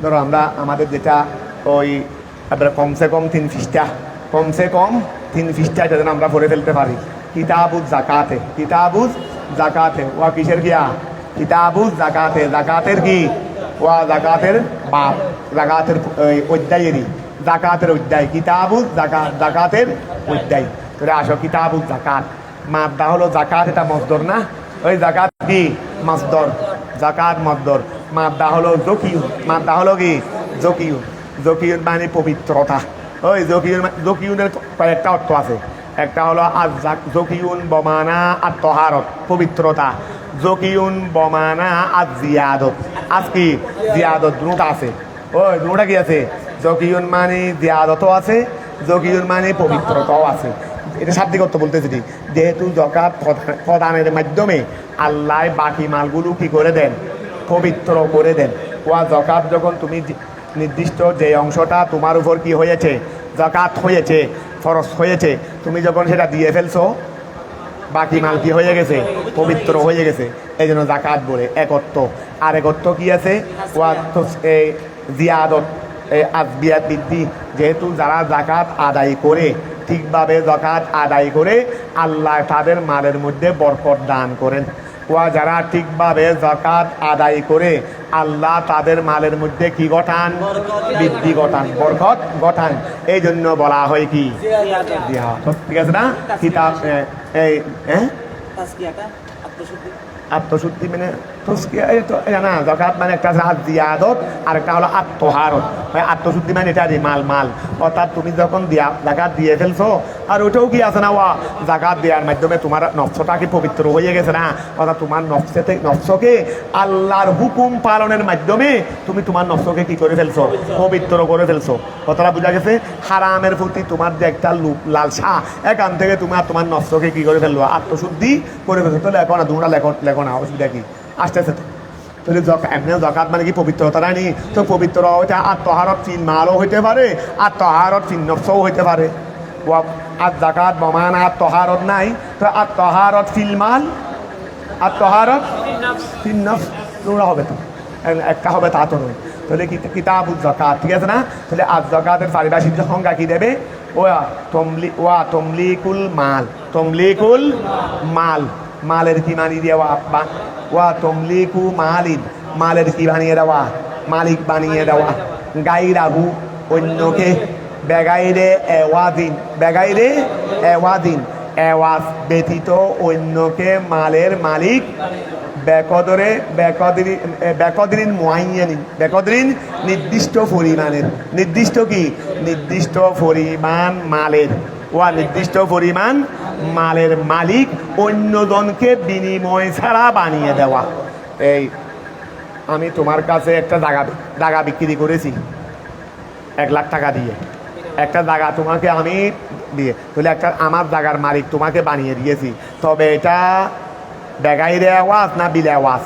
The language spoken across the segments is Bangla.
ধরো আমরা আমাদের যেটা ওই কমসে কম 3 পৃষ্ঠা এটা যেন আমরা পড়ে ফেলতে পারি। কিতাবুজ জাকাতে ওয়া কিসের গিয়া কিতাবুজ জাকাতে, জাকাতের কি ওয়া জাকাতের বাপ, জাকাতের অধ্যায়েরই জাকাতের অধ্যায়, কিতাবুজ জাকাত জাকাতের অধ্যায়। তাহলে আসো কিতাবুজ জাকাত, মাদ্দা হলো জাকাত, এটা মসদর না? ওই জাকাত কি মাসদর, জাকাত মসদর, মাদ্দা হলো জকিউন, মাদ্দা হলো কি জকিউন, জকিউন মানে পবিত্রতা। ওই জকিউনের কয়েকটা অর্থ আছে, একটা হলো জকিউন বমানা আত্মহারত পবিত্রতা, জকিউন বমানা আজ জিয়াদত, আজ কি জিয়াদত দুটা আছে। ওই দুটা কি আছে? জকিউন মানে জিয়াদতও আছে, জকিউন মানে পবিত্রতাও আছে। এটা শাব্দিক অর্থ বলতেছি, যেহেতু জাকাত প্রদানের মাধ্যমে আল্লাহ বাকি মালগুলো কি করে দেন, পবিত্র করে দেন। ওয়া জাকাত যখন তুমি নির্দিষ্ট যে অংশটা তোমার উপর কি হয়েছে, জাকাত হয়েছে, ফরজ হয়েছে, তুমি যখন সেটা দিয়ে ফেলছো বাকি মাল কি হয়ে গেছে, পবিত্র হয়ে গেছে, এই জন্য জাকাত বলে এক অর্থ। আর এক অর্থ কি আছে, ওয়া জিয়াদত আজবিয়াত বৃদ্ধি, যেহেতু যারা জাকাত আদায় করে ঠিকভাবে জাকাত আদায় করে আল্লাহ তাদের মালের মধ্যে বরকত দান করেন। ওয়া যারা ঠিকভাবে জাকাত আদায় করে আল্লাহ তাদের মালের মধ্যে কি ঘটান, বৃদ্ধি ঘটান, বরকত ঘটান, এই জন্য বলা হয় কি জিয়াদত। ঠিক আছে না? কিতাব এই আত্মশুদ্ধি মানে না, জাকাত মানে একটা জিয়াদত আর একটা হলো আত্মহারত। আত্মশুদ্ধি মানে এটা মাল, অর্থাৎ তুমি যখন জাকাত দিয়ে ফেলছো আর ওটাও কি আছে না, ওয়া জাকাত দেওয়ার মাধ্যমে তোমার নফসটা কি পবিত্র হয়ে গেছে না, অর্থাৎ তোমার নফসকে আল্লাহর হুকুম পালনের মাধ্যমে তুমি তোমার নফসকে কি করে ফেলছো, পবিত্র করে ফেলছো। কথাটা বোঝা গেছে? হারামের প্রতি তোমার যে একটা লালসা, এখান থেকে তুমি আর তোমার নফসকে কি করে ফেললো, আত্মশুদ্ধি করে ফেলছো। তাহলে এখন দুটা লেখো না, অসুবিধা কি আসতেছে তো? তাহলে এমনি জাকাত মানে কি পবিত্রতা রানি, তো পবিত্র ওইটা আত্মহারত ফিল মালও হইতে পারে, আত্মহারত ফিল নফসও হইতে পারে। আর জাকাত বমান আত্মহারত নাই, তো আত্মহারত ফিল মাল, আত্মহারত ফিল নফস দুটা হবে, তো একটা হবে তা তো নয়। তাহলে কিতাবুজ জাকাত, ঠিক আছে না? তাহলে আজ জাকাতের পারিভাষিক সংজ্ঞা কি দেবে? ওয়া তমলিকুল মাল, তমলিকুল মাল, মালের কি মানি দেওয়া, ওয়া তমলিকু মালিন, মালের কি বানিয়ে দেওয়া, মালিক বানিয়ে দেওয়া, গাইরাহু অন্যকে, বেগাইরে এওয়াদিন, বেগাইরে এওয়াদিন এওয়াজ ব্যতীত অন্যকে মালের মালিক, বেকদরিন মুআইয়ানিন, বেকদরিন নির্দিষ্ট পরিমাণের, নির্দিষ্ট কি নির্দিষ্ট পরিমাণ মালের, ওয়া নির্দিষ্ট পরিমাণ মালের মালিক অন্যজনকে বিনিময় ছাড়া বানিয়ে দেওয়া। এই আমি তোমার কাছে একটা জায়গা বিক্রি করেছি 1 লাখ টাকা দিয়ে, একটা জায়গা তোমাকে আমি দিয়ে, তাহলে একটা আমার জায়গার মালিক তোমাকে বানিয়ে দিয়েছি, তবে এটা বেগাইরে আওয়াজ না বিলে আওয়াজ,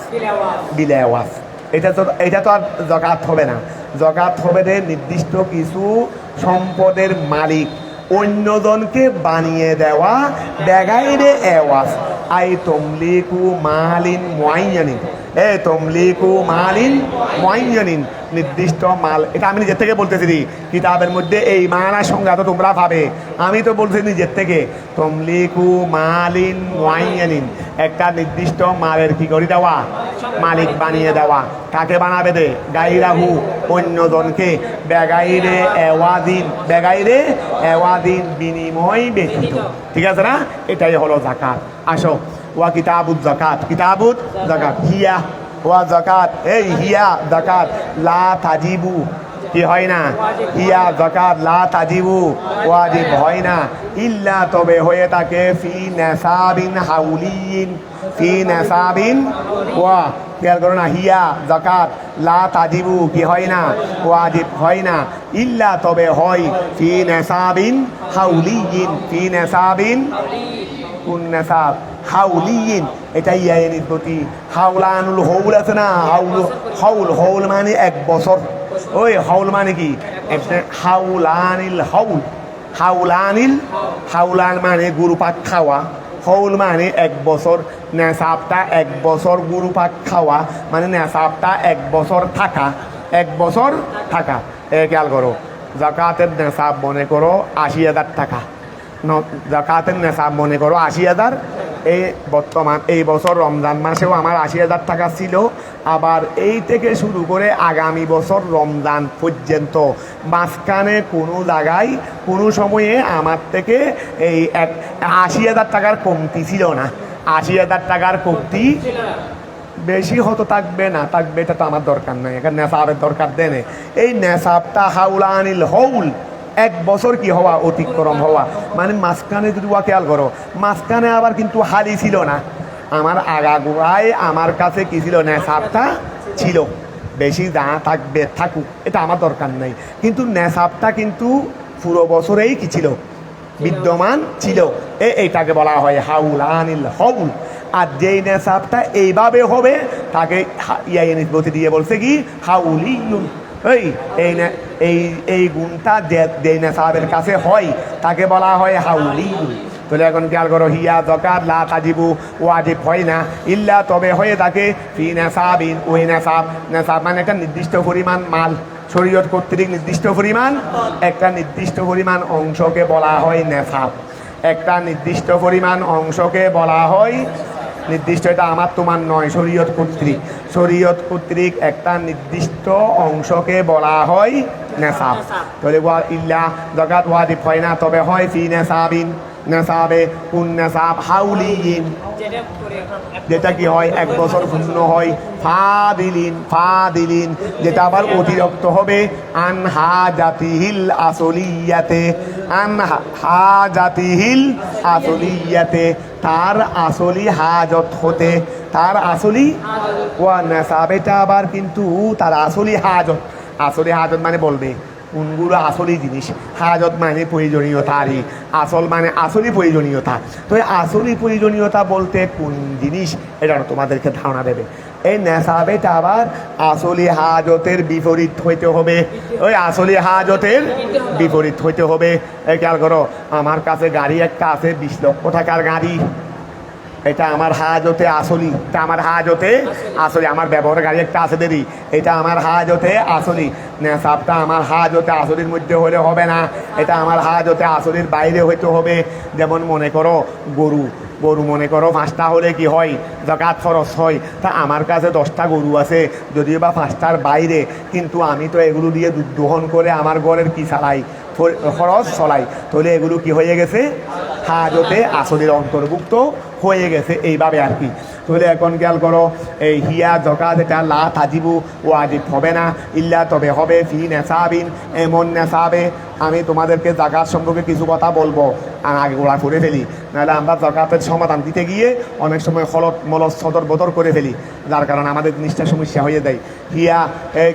বিলে আওয়াজ, এটা তো আর জাকাত হবে না। জাকাত হবে যে নির্দিষ্ট কিছু সম্পদের মালিক অন্যজনকে বানিয়ে দেওয়া, বেগাইরে আওয়াজ। আই তমলিকু মালিন মুআইয়ানিন, তমলিকু মালিন মুআইয়ানিন, নির্দিষ্ট মাল। এটা আমি নিজের থেকে বলতেছি, কিতাবের মধ্যে এই মানা সংজ্ঞা তো তোমরা পাবে, আমি তো বলছি নিজের থেকে। তমলিকু মালিন মুআইয়ানিন, একটা নির্দিষ্ট মালের কি করে দেওয়া, মালিক বানিয়ে দেওয়া। কাকে বানাবে দে? গাইরাহু অন্যজনকে, বেগাইরে এওয়াদিন, বেগাইরে এওয়াদিন বিনিময় ব্যতীত। ঠিক আছে না? এটাই হলো জাকাত। আসো, ওয়া কিতাবুজ জাকাত, কিতাবুজ জাকাত হিয়া, ওয়া জাকাত এই হিয়া জাকাত লা তাজিবু, কি হয় না, হিয়া জাকাত লা তাজিবু ওয়াজিব হয় না, ইল্লা তবে হয়ে থাকে ফি নাসাবিন হাউলিন, ফি নাসাবিন, ওয়া খেয়াল করো না, হিয়া জাকাত লা তাজিবু কি হয় না, ওয়াজিব হয় না, ইল্লা তবে হয় ফি নাসাবিন হাউলিন, ফি নাসাবিন কোন নাসাব, হাউলিন, এটা ইয়ানির প্রতি হাউলানুল হৌল আছে না, হাউল মানে 1 বছর, ওই হাউল মানে কি হাউলানিল হাউল, হাউলানিল, হাউলান মানে গরু পাক খাওয়া, হৌল মানে 1 বছর, নেশাবটা 1 বছর গুরু পাক খাওয়া, মানে নেশাবটা 1 বছর থাকা, 1 বছর থাকা। খেয়াল করো, জাকাতের নেশাব মনে করো 80,000 টাকা, জাকাতের নেশাব মনে করো 80,000। এই বর্তমান এই বছর রমজান মাসেও আমার 80,000 টাকা ছিল। আবার এই থেকে শুরু করে আগামী বছর রমজান পর্যন্ত মাঝখানে কোনো জায়গায় কোনো সময়ে আমার থেকে এই 80,000 টাকার কমতি ছিল না। 80,000 টাকার কমতি বেশি হতো, থাকবে না থাকবে এটা তো আমার দরকার নাই, এখানে নেশাবের দরকার দেনে। এই নেশাবটা হাউলানিল হৌল, 1 বছর কি হওয়া, অতিক্রম হওয়া, মানে মাঝখানে যদি খেয়াল করো, মাঝখানে আবার কিন্তু হালি ছিল না। আমার আগাগোড়ায় আমার কাছে কি ছিল, নেশাবটা ছিল। বেশি যা থাকবে থাকুক, এটা আমার দরকার নাই, কিন্তু নেশাবটা কিন্তু পুরো বছরেই কি ছিল, বিদ্যমান ছিল। এইটাকে বলা হয় হাউলানিল হৌল। আর যেই নেশাবটা এইভাবে হবে তাকে ইয়াই নিসবতি দিয়ে বলছে কি, হাউলিয়ুন। এই গুণটা যে নেশাবের কাছে হয় তাকে বলা হয় হাউলিয়ুন। তাহলে এখন খেয়াল করো, হিয়া যাকাত লা তাজিবু, ওয়াজিব হয় না, ইল্লা তবে হয়ে থাকে ফি নেশাবিন, ওই নেশাব, নেশাব মানে একটা নির্দিষ্ট পরিমাণ মাল, শরীয়ত কর্তৃক নির্দিষ্ট পরিমাণ, একটা নির্দিষ্ট পরিমাণ অংশকে বলা হয় নেশাব। একটা নির্দিষ্ট পরিমাণ অংশকে বলা হয় নির্দিষ্ট, এটা আমার তোমার নয়, শরীয়ত কর্তৃক, শরীয়ত কর্তৃক একটা নির্দিষ্ট অংশকে বলা হয় নেশাব। তাহলে ইল্লা যাকাত ওয়াজিব হয় না, তবে হয় ফি নেশাবিন, নেশাবে। কোন নেশাব, হাউলিয়িন, যেটা কি হয় 1 বছর পূর্ণ হয়, ফাদিলিন, ফাদিলিন যেটা আবার অতিরিক্ত হবে, আনহা জাতিহিল আসলিয়াতে, আনহা জাতিহিল আসলিয়াতে, তার আসলি হাজত হতে, তার আসলি ওয়া নেশাব, এটা আবার কিন্তু তার আসলি হাজত। আসলি হাজত মানে বলবে কোনগুলো আসলি জিনিস, হাজত মানে প্রয়োজনীয়তা, আরই আসল মানে আসলি প্রয়োজনীয়তা। তো এই আসলি প্রয়োজনীয়তা বলতে কোন জিনিস, এটা তোমাদেরকে ধারণা দেবে। এই নেশাবেটা আবার আসলি হাজতের বিপরীত হইতে হবে, ওই আসলি হাজতের বিপরীত হইতে হবে। এই খেয়াল করো, আমার কাছে গাড়ি একটা আছে 20 লক্ষ টাকার গাড়ি, এটা আমার হাজতে আসলি, এটা আমার হাজতে আসলি। আমার ব্যবহার গাড়ি একটা আছে দেরি, এটা আমার হাজতে আসলি। নেশাবটা আমার হাজতে আসলির মধ্যে হলে হবে না, এটা আমার হাজতে আসলির বাইরে হইতে হবে। যেমন মনে করো গরু, গরু মনে করো 5টা হলে কি হয়, যাকাত খরচ হয়। তা আমার কাছে 10টা গরু আছে, যদিও বা 5টার বাইরে, কিন্তু আমি তো এগুলো দিয়ে দুধ দহন করে আমার ঘরের কি চালাই, খরচ চলাই। তাহলে এগুলো কি হয়ে গেছে, হাজতে আসলের অন্তর্ভুক্ত হয়ে গেছে, এইভাবে আর কি। তাহলে এখন খেয়াল করো, এই হিয়া যাকাত এটা লা তাজিবু, ওয়াজিব হবে না, ইল্লা তবে হবে ফি নেশাবিন, এমন নেশাবে। আমি তোমাদেরকে যাকাত সম্পর্কে কিছু কথা বলবো, আগে গোড়া করে ফেলি, নাহলে আমরা যাকাতের সমাধান দিতে গিয়ে অনেক সময় হলত মলস সদর বদর করে ফেলি, যার কারণে আমাদের জিনিসটা সমস্যা হয়ে যায়। হিয়া,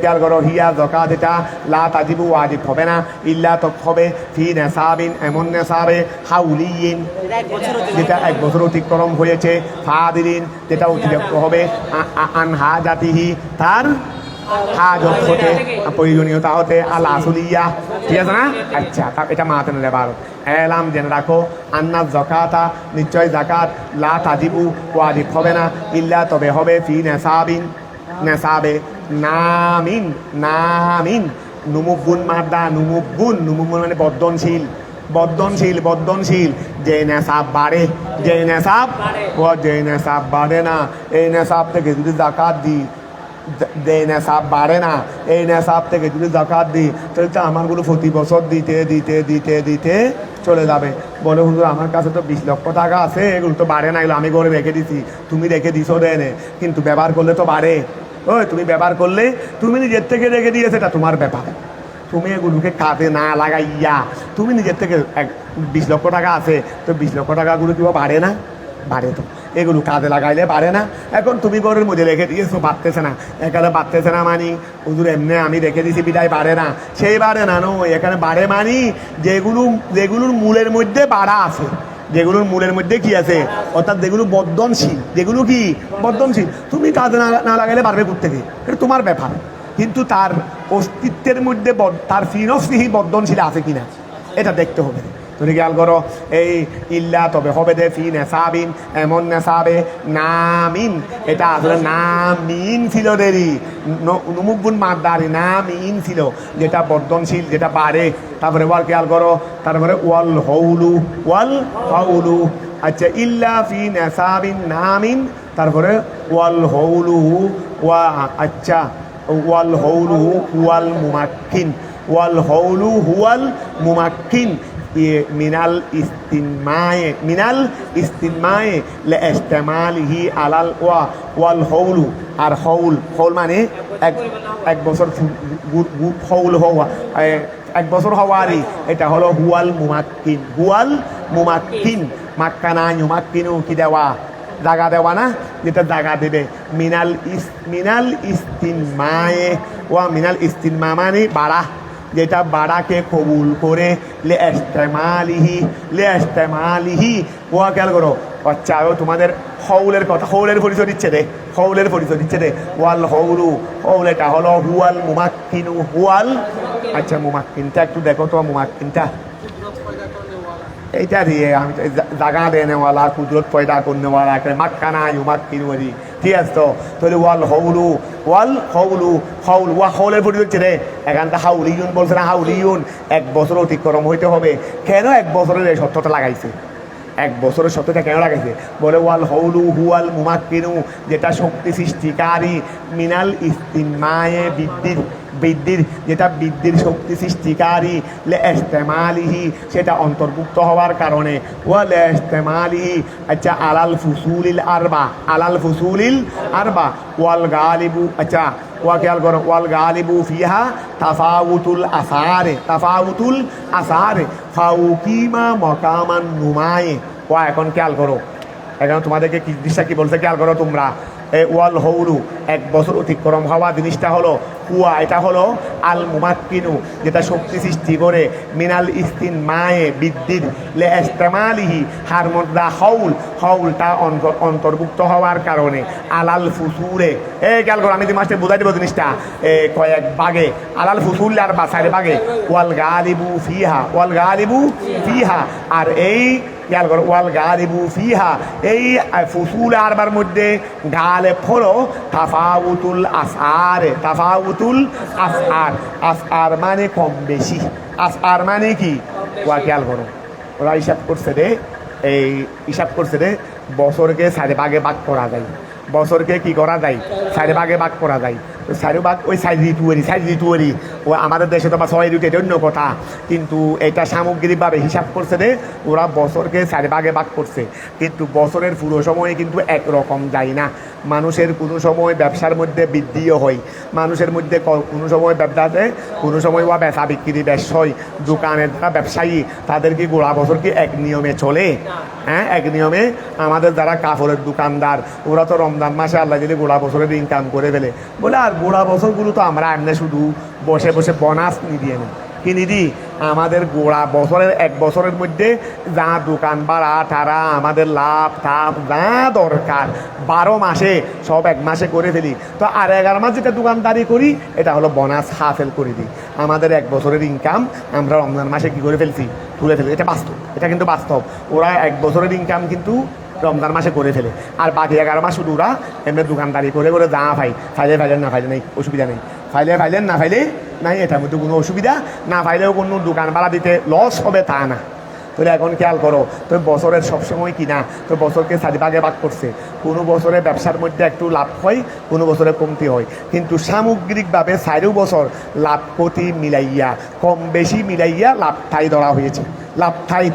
খেয়াল করো, হিয়া যাকাত এটা লা তাজিবু, ওয়াজিব হবে না, ইল্লা তবে হবে ফি নেশাবিন, এমন নেশাবে, হাউলিয়িন যেটা 1 বছর অতিক্রম হয়েছে, ফাদিলিন যেটা অতিরিক্ত হবে, আনহা জাতিহি তার হাজত হতে, প্রয়োজনীয়তা হতে, আল আসলিয়া, ঠিক আছে না? আচ্ছা, এটা মাথা নিলে ভারত এলাম জেনে রাখো, আন্না যাকাতা নিশ্চয় যাকাত লা তাজিবু, ওয়াজিব হবে না, ইল্লা তবে হবে ফি নেশাবিন, নেশাবে, নামিন, নামিন নুমুগুন মাদ্দা, নুমুগুন, নুমুগুন মানে বর্ধনশীল, বর্ধনশীল, বর্ধনশীল, যে নেশাব বাড়ে, যে নেশাব ও যে নেশাব বাড়ে না, এই নেশাব থেকে যদি যাকাত দিই, যে নেশাব বাড়ে না, এই নেশাব থেকে যদি যাকাত দিই, তাহলে তো আমারগুলো প্রতি বছর দিতে দিতে দিতে দিতে চলে যাবে। বলে হুজুর আমার কাছে তো 20 লক্ষ টাকা আছে, এগুলো তো বাড়ে না, এগুলো আমি ঘরে রেখে দিছি। তুমি রেখে দিছো দেনে, কিন্তু ব্যবহার করলে তো বাড়ে। ওই তুমি ব্যবহার করলে, তুমি নিজের থেকে রেখে দিয়েছে, এটা তোমার ব্যাপার। তুমি এগুলোকে কাজে না লাগাইয়া, তুমি নিজের থেকে 20 লক্ষ টাকা আছে, তো 20 লক্ষ টাকাগুলো কি বাড়ে না? বাড়ে তো, এগুলো কাজে লাগাইলে বাড়ে না। এখন তুমি ঘরের মধ্যে রেখে দিয়েছো, বাড়তেছে না, এখানে বাড়তেছে না মানি হুজুর এমনি আমি রেখে দিয়েছি বিদায় বাড়ে না, সেই বাড়ে না, নো, এখানে বাড়ে মানি যেগুলোর মূলের মধ্যে বাড়া আছে, যেগুলোর মূলের মধ্যে কি আছে, অর্থাৎ যেগুলো বর্ধনশীল, যেগুলো কি বর্ধনশীল, তুমি কাজে না লাগাইলে বাড়বে কোত্থেকে, এটা তোমার ব্যাপার। কিন্তু তার অস্তিত্বের মধ্যে তার ফিনফসিহি বর্ধনশীল আছে কিনা এটা দেখতে হবে। তুমি খেয়াল করো এই ইল্লা তবে হবে দে ফি নেসাবিন এমন নেসাবে নামিন এটা আসলে নামিন ছিল দেরি নুমুগুন মাদারি নামিন ছিল যেটা বর্ধনশীল যেটা বাড়ে তারপরে ওয়াল খেয়াল করো তারপরে ওয়াল হৌলু আচ্ছা ইল্লা ফি নেসাবিন নামিন তারপরে ওয়াল হৌলু ওয়া আচ্ছা ওয়াল হৌলু ওয়াল মুমাক্কিন ওয়াল হৌলু হুয়াল মুমাক্কিন মিনাল ইস্তিনমায়ে লে ইস্তেমালিহি আলাল ওয়াল হৌলু আর হৌল মানে এক বছর হৌল হওয়া এক বছর হওয়ারই এটা হলো হুয়াল মুমাক্কিন মাক্কানা ইউমাক্কিনু কি দেওয়া জাগা দেওয়া না যেটা জাগা দেবে মিনাল ইস্তিনমা মানে বাড়া যেটা বাড়াকে কবুল করে লে ইস্তেমালিহি ওয়া খেয়াল করো আচ্ছা তোমাদের হৌলের কথা হৌলের পরিচয় দিচ্ছে রে ওয়াল হৌলু হৌল এটা হলো হুয়াল মুমাক্কিনু হুয়াল আচ্ছা মুমাক্কিনটা একটু দেখো তো মুমাক্কিনটা এইটা দিয়ে আমি জাগা দেনেওয়ালা কুদরত পয়দা করনেওয়ালা মাক্কানা ইউমাক্কিনু ঠিক আছে তো তাহলে ওয়াল হৌলের পরিচয় দিচ্ছে রে এখানটা হাউলিউন বলছে না হাউলিউন এক বছর অতিক্রম হইতে হবে কেন এক বছরের এই সত্যটা লাগাইছে এক বছরের সত্যটা কেন লাগাইছে বলে ওয়াল হৌলু হুয়াল মুমাক্কিনু যেটা শক্তি সৃষ্টিকারী মিনাল ইস্তিনমায়ে বৃদ্ধির যেটা বৃদ্ধির শক্তি সৃষ্টিকারী লে ইস্তেমালিহি সেটা অন্তর্ভুক্ত হওয়ার কারণে ওয়া লে ইস্তেমালিহি আচ্ছা আলাল ফুসুলিল আরবা ওয়াল গালিবু আচ্ছা ওয়া খেয়াল করো ওয়াল গালিবু ফিহা তাফাউতুল আসারে ফাউকিমা মকামান নুমায়ে ওয়া এখন খেয়াল করো এখন তোমাদেরকে কি দৃশ্যা কি বলছে খেয়াল করো তোমরা ওয়াল হৌলু এক বছর অতিক্রম হওয়া জিনিসটা হলো হুয়া এটা হলো আল মুমাক্কিনু যেটা শক্তি সৃষ্টি করে মিনাল ইস্তিনমায়ে বৃদ্ধির লে ইস্তেমালিহি হার মধ্যে হৌলটা অন্তর্ভুক্ত হওয়ার কারণে আলাল ফুসুলে খেয়াল করো আমি মাসে বুঝাই দেবো জিনিসটা কয়েক ভাগে আলাল ফুসুল আর বাসার ভাগে ওয়াল গালিবু ফিহা আর এই খেয়াল করো ওয়াল গালিবু ফিহা এই ফুসুল আরবার মধ্যে গালে হলো তাফাউতুল আসআর মানে কম বেশি আসআর মানে কি ওয়া খেয়াল করো ওরা হিসাব করছে রে বছরকে 4 ভাগে ভাগ করা যায় বছরকে কি করা যায় 4 ভাগে ভাগ করা যায় তো 4 ভাগ ওই 4 ঋতুয়ারি ও আমাদের দেশে তো বা 6 ঋতু এটা অন্য কথা কিন্তু এটা সামগ্রিকভাবে হিসাব করছে রে ওরা বছরকে 4 ভাগে ভাগ করছে কিন্তু বছরের পুরো সময় কিন্তু একরকম যায় না মানুষের কোনো সময় ব্যবসার মধ্যে বৃদ্ধিও হয় মানুষের মধ্যে কোনো সময় ব্যবসাতে কোনো সময় বা বেচা বিক্রি বেশ হয় দোকানের যারা ব্যবসায়ী তাদের কি গোড়া বছর কি এক নিয়মে চলে হ্যাঁ এক নিয়মে আমাদের যারা কাপড়ের দোকানদার ওরা তো রমজান মাসে আল্লাহ যদি গোড়া বছরের ইনকাম করে ফেলে বলে আর গোড়া বছরগুলো তো আমরা এমনি শুধু বসে বসে বোনাস নিয়ে নিই কিনি দিই আমাদের গোড়া বছরের এক বছরের মধ্যে যা দোকান ভাড়া টাড়া আমাদের লাভ টাভ যা দরকার 12 মাসে সব এক মাসে করে ফেলি তো আর 11 মাস যেটা দোকানদারি করি এটা হলো বোনাস হাফেল করে দিই আমাদের এক বছরের ইনকাম আমরা রমজান মাসে কি করে ফেলছি তুলে ফেলি এটা বাস্তব এটা কিন্তু বাস্তব ওরা এক বছরের ইনকাম কিন্তু রমজান মাসে করে ফেলে আর বাকি 11 মাস শুধু ওরা এমনি দোকানদারি করে যা ফাইলেন না ফাইলে নেই অসুবিধা নেই ফাইলেন না ফাইলে নাই এটার মধ্যে কোনো অসুবিধা না ফাইলেও কোনো দোকান ভাড়া দিতে লস হবে তা না তাহলে এখন খেয়াল করো তো বছরের সবসময় কিনা তো বছরকে 4 ভাগে ভাগ করছে কোনো বছরে ব্যবসার মধ্যে একটু লাভ হয় কোনো বছরে কমতি হয় কিন্তু সামগ্রিকভাবে 4 বছর লাভ ক্ষতি মিলাইয়া কম বেশি মিলাইয়া লাভটাই ধরা হয়েছে লাভটাই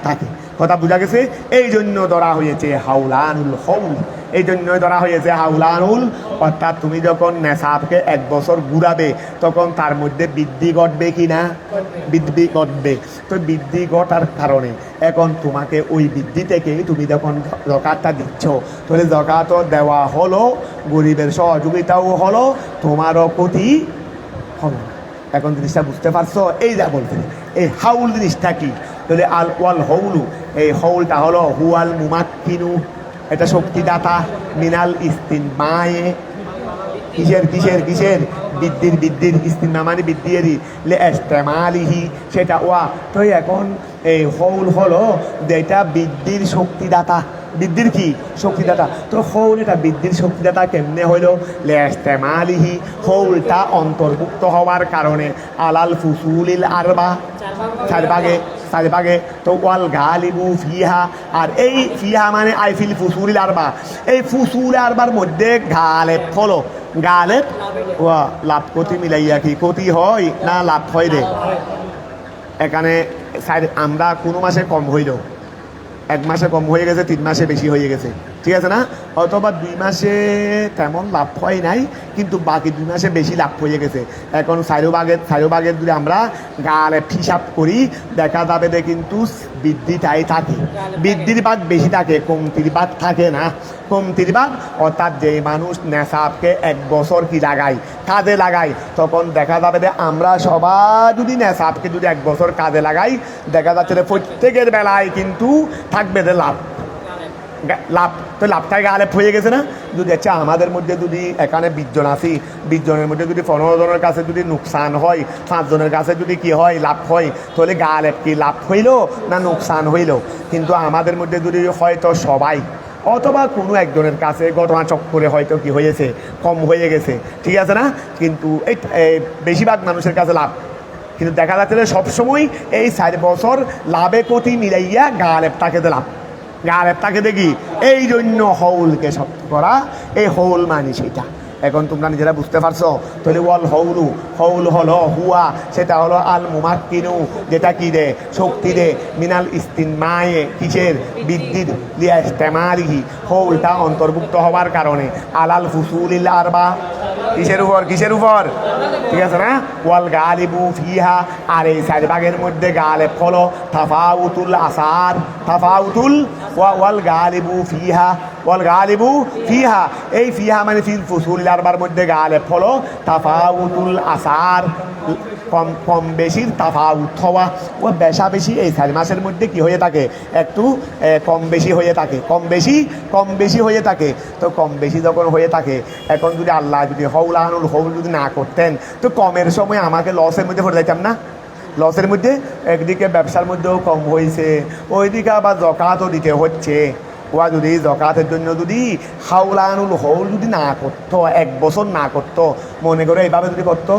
থাকে কথা বোঝা গেছে এই জন্য ধরা হয়েছে হাউলানুল হৌল এই জন্যই ধরা হয়েছে হাউলানুল অর্থাৎ তুমি যখন নেশাবকে 1 বছর ঘুরাবে তখন তার মধ্যে বৃদ্ধি ঘটবে কি না বৃদ্ধি ঘটবে তো বৃদ্ধি ঘটার কারণে এখন তোমাকে ওই বৃদ্ধি থেকে তুমি যখন যাকাতটা দিচ্ছ তাহলে যাকাতও দেওয়া হলো গরিবের সহযোগিতাও হলো তোমারও ক্ষতি হলো এখন জিনিসটা বুঝতে পারছো এই যা বলতে এই হাউল জিনিসটা কি তাহলে আল ওয়াল হৌলু এই হৌলটা হলো হুয়াল মুমাক্কিনু এটা শক্তিদাতা মিনাল ইস্তিনমায়ে কিসের কিসের কিসের বৃদ্ধির ইস্তিমা মানে বৃদ্ধিরই লে ইস্তেমালিহি সেটা ওয়া। তো এখন এই হৌল হলো যেটা বৃদ্ধির শক্তিদাতা, বৃদ্ধির কি শক্তিদাতা। তো হৌল এটা বৃদ্ধির শক্তিদাতা কেমনে হইল? লে ইস্তেমালিহি হৌলটা অন্তর্ভুক্ত হওয়ার কারণে আলাল ফুসুলিল আরবা চার ভাগে। তো ওয়াল গালিবু ফিহা, আর এই ফিহা মানে আইফিল ফুসুলিল আরবা, এই ফুসুল আরবার মধ্যে গালেব হলো। গালেব ওয়া লাভ ক্ষতি মিলাইয়া কি ক্ষতি হয় না লাভ হয় রে? এখানে আমরা কোনো মাসে কম হইল, 1 মাসে কম হয়ে গেছে, 3 মাসে বেশি হয়ে গেছে, ঠিক আছে না? অথবা 2 মাসে তেমন লাভ হয় নাই কিন্তু বাকি 2 মাসে বেশি লাভ হয়ে গেছে। এখন চারো ভাগের যদি আমরা গালে হিসাব করি দেখা যাবে যে কিন্তু বৃদ্ধিটাই থাকে, বৃদ্ধির ভাগ বেশি থাকে, কমতির ভাগ থাকে না। কমতির ভাগ অর্থাৎ যে মানুষ নেশাবকে 1 বছর কি লাগায় কাজে লাগায়, তখন দেখা যাবে যে আমরা সবাই যদি নেশাবকে যদি 1 বছর কাজে লাগাই দেখা যাচ্ছে যে প্রত্যেকের বেলায় কিন্তু থাকবে যে লাভ। তো লাভটাই গালেব হয়ে গেছে না? যদি আচ্ছা আমাদের মধ্যে যদি এখানে 20 জন আছি, 20 জনের মধ্যে যদি 15 জনের কাছে যদি নোকসান হয়, 5 জনের কাছে যদি কি হয় লাভ হয়, তাহলে গালেব কি লাভ হইল না নোকসান হইল? কিন্তু আমাদের মধ্যে যদি হয়তো সবাই অথবা কোনো একজনের কাছে ঘটনা চক্করে হয়তো কি হয়েছে কম হয়ে গেছে, ঠিক আছে না? কিন্তু এই বেশিরভাগ মানুষের কাছে লাভ। কিন্তু দেখা যাচ্ছে যে সবসময় এই 4 বছর লাভে ক্ষতি মিলাইয়া গালেবটাকে লাভ, গালেবটাকে দেখি। এই জন্য হৌলকে শক্ত করা, এই হৌল মানে সেটা। এখন তোমরা নিজেরা বুঝতে পারছো? তাহলে ওয়াল হৌলু, হৌল হলো হুয়া, সেটা হলো আল মুমাক্কিনু, যেটা কি দে শক্তি দে, মিনাল ইস্তিনমায়ে কিসের বৃদ্ধির, লিয়া ইস্তেমালিহি হৌলটা অন্তর্ভুক্ত হওয়ার কারণে, আলাল ফুসুলিল আরবা কিসের উপর কিসের উপর, ঠিক আছে না? ওয়াল গালিবু ফিহা, আর এই 4 ভাগের মধ্যে গালেব হলো তাফাউতুল আসার, তাফাউতুল ওয়াল গালিবু ফিহা, ওয়াল গালিবু ফিহা, এই ফিহা মানে ফিল ফুসুলিল আরবার মধ্যে গালেব হলো তাফাউতুল আসার, কম বেশির তাফাউত হওয়া। ও বেশা বেশি এই 4 মাসের মধ্যে কি হয়ে থাকে? একটু কম বেশি হয়ে থাকে, কম বেশি হয়ে থাকে। তো কম বেশি যখন হয়ে থাকে, এখন যদি আল্লাহ যদি হৌলানুল হৌল যদি না করতেন তো কমের সময় আমাকে লসের মধ্যে পড়ে যাইতাম না? লসের মধ্যে একদিকে ব্যবসার মধ্যেও কম হয়েছে, ওইদিকে আবার জকাতও দিতে হচ্ছে। ওয়া যদি জকাতের জন্য যদি হাউলানুল হৌল যদি না করতো, 1 বছর না করতো, মনে করে এইভাবে যদি করতো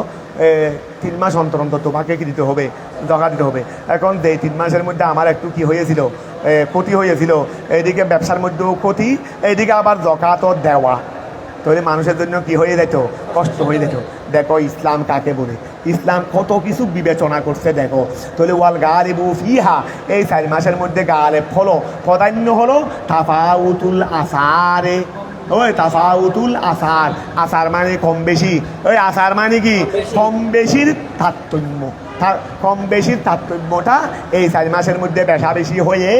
3 মাস অন্তর অন্তর তোমাকে কি দিতে হবে? জকা দিতে হবে। এখন এই 3 মাসের মধ্যে আমার একটু কি হয়েছিল, ক্ষতি হয়েছিল, এইদিকে ব্যবসার মধ্যেও ক্ষতি, এইদিকে আবার জকাতও দেওয়া, তাহলে মানুষের জন্য কি হয়ে যেত? কষ্ট হয়ে যেত। দেখো ইসলাম কাকে বলে, ইসলাম কত কিছু বিবেচনা করছে দেখো। তাহলে ওয়াল গালিবু ফিহা, এই 4 মাসের মধ্যে গালেব হলো, প্রাধান্য হলো তাফাউতুল আসারে। ওই তাফাউতুল আসার, আসার মানে কম বেশি, ওই আসার মানে কি কম বেশির তারতম্য, কম বেশির তারতম্যটা এই 4 মাসের মধ্যে বেশা বেশি হয়ে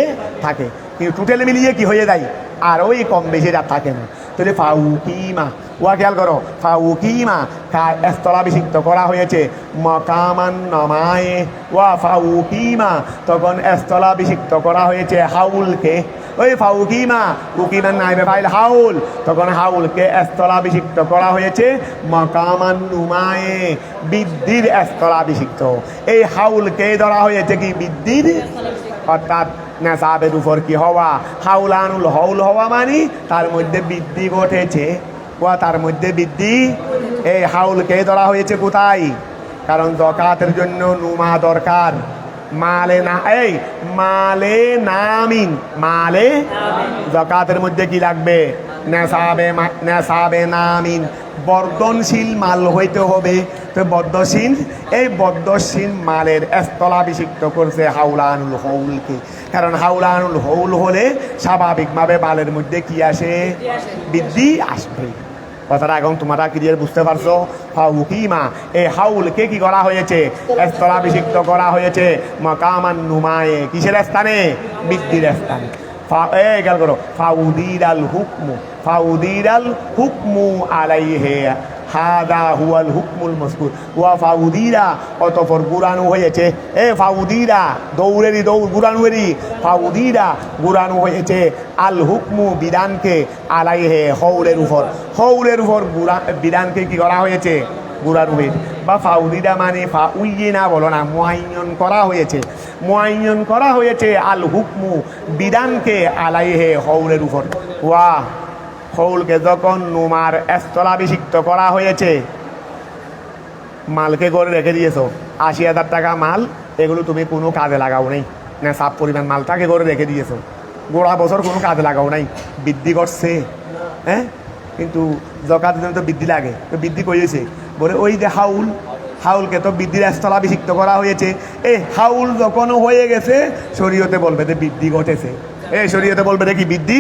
থাকে, কিন্তু টোটাল মিলিয়ে কি হয়ে যায় আর ওই কম বেশি আর থাকে না। তাহলে ফাউকিমা, ওয়া খেয়াল করো, ফাউকিমা স্থলাভিষিক্ত করা হয়েছে মকামান নমায়ে, ওয়া ফাউকিমা তখন স্থলাভিষিক্ত করা হয়েছে হাউলকে। ওই ফাউকিমা উকিমান নাইবে ফাইল হাউল, তখন হাউলকে স্থলাভিষিক্ত করা হয়েছে মকামান নুমায়ে বৃদ্ধির স্থলাভিষিক্ত। এই হাউলকে ধরা হয়েছে কি বৃদ্ধির, অর্থাৎ নেশাবের উপর কি হওয়া, হাউলানুল হৌল হওয়া মানে তার মধ্যে বৃদ্ধি ঘটেছে, ওয়া তার মধ্যে বৃদ্ধি। এই হাউলকে ধরা হয়েছে কোথায়? কারণ জকাতের জন্য নুমা দরকার, মালে না, এই মালে নামিন, মালে জকাতের মধ্যে কি লাগবে? নেশাবে নামিন, বর্ধনশীল মাল হইতে হবে। তো বদ্ধশীল, এই বদ্ধশীল মালের স্থলাভিষিক্ত করছে হাউলানুল হৌলকে। কারণ হাউলানুল হৌল হলে স্বাভাবিকভাবে মালের মধ্যে কি আসে? বৃদ্ধি আসবে। কথাটা এখন তোমরা ক্লিয়ার বুঝতে পারছো? ফাউকিমা, এই হাউলকে কি করা হয়েছে? স্থলাভিষিক্ত করা হয়েছে মাকামান নুমায়ে, কিসের স্থানে? বৃদ্ধির স্থানে। খেয়াল করো, ফাউদিরাল হুকমু, ফাউদিরাল হুকমু আলাইহে, হাদা হুয়াল হুকমুল মজকুর ওয়া ফাউদিরা অতঃপর গুরানো হয়েছে ফাউদিরা দৌড়েরই দৌড় গুরানুয়েরই ফাউদিরা গুরানো হয়েছে আল হুকমু বিধানকে আলাইহে হৌলের উপর বিধানকে কি করা হয়েছে গুরানো হয়েছে বা ফাউদিরা মানে ফাউইনা বলো না মুআইয়ন করা হয়েছে আল হুকমু বিধানকে আলাইহে হৌলের উপর ওয়া হৌলকে যখন নুমার স্থলাভিষিক্ত করা হয়েছে মালকে করে রেখে দিয়েছ ৮০,০০০ টাকা মাল এগুলো তুমি কোনো কাজে লাগাও নাই না সাপ পরিমাণ মালটাকে করে রেখে দিয়েছ গোড়া বছর কোনো কাজে লাগাও নাই বৃদ্ধি করছে হ্যাঁ কিন্তু জকাতের জন্য তো বৃদ্ধি লাগে তো বৃদ্ধি করেছে বলে ওই যে হাউলকে তো বৃদ্ধির স্থলাভিষিক্ত করা হয়েছে হাউল যখন হয়ে গেছে শরীয়তে বলবে যে বৃদ্ধি ঘটেছে শরীয়তে বলবে দেখি বৃদ্ধি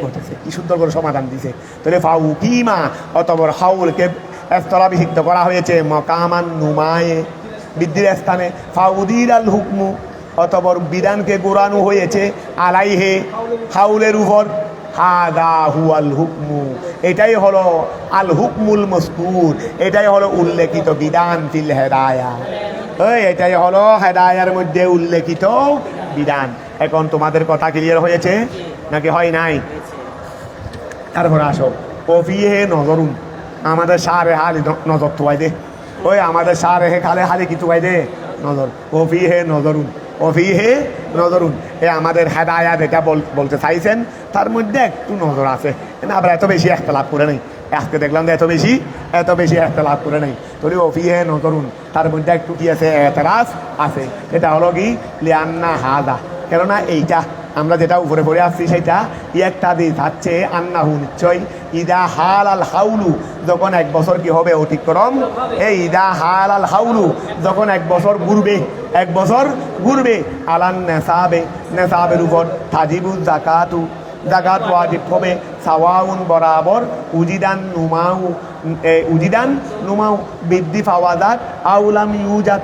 ঘটেছে কি সুন্দর করে সমাধান দিছে তাহলে ফাউকিমা অতঃপর হাউলকে স্থলাভিষিক্ত করা হয়েছে মকামান নুমায়ে বৃদ্ধির স্থানে ফাউদির আল হুকমু অতঃপর বিধানকে গোরানো হয়েছে আলাইহে হাউলের উপর হাদা হুয়াল হুকমু এটাই হলো আল হুকমুল মজকুর এটাই হলো উল্লেখিত বিধান ফিল হেদায়া এটাই হলো হেদায়ার মধ্যে উল্লেখিত বিধান এখন তোমাদের কথা ক্লিয়ার হয়েছে নাকি হয় নাই তারপর আসো কফিহে নজরুন আমাদের সারে হালি নজর তোয়াই দে আমাদের সারে হে খালে হালি কি তোয়াই দে নজর কফিহে নজরুন আমাদের হেদায়াত এটা বলতে চাইছেন তার মধ্যে একটু নজর আছে আবার এত বেশি একটা লাভ করে নেই আজকে দেখলাম যে এত বেশি একটা লাভ করে নেই তোরে ওফিহে নজরুন তার মধ্যে একটু কি আছে এতরাজ আছে এটা হলো কি লিয়ান্না হাদা কেননা এইটা আমরা যেটা উপরে পড়ে আসছি সেটা একটা দিয়ে থাকছে আন্নাহু নিশ্চয় ইদা হাল আল হাউলু যখন 1 বছর কি হবে অতিক্রম ইদা হাল আল হাউলু যখন 1 বছর ঘুরবে আলান নেসাবের উপর তাজিবু জাকাত ওয়াজিব হবে সাওয়াউন বরাবর উজিদান নুমাউ বৃদ্ধি ফাওয়াদাত আউলাম ইউজাত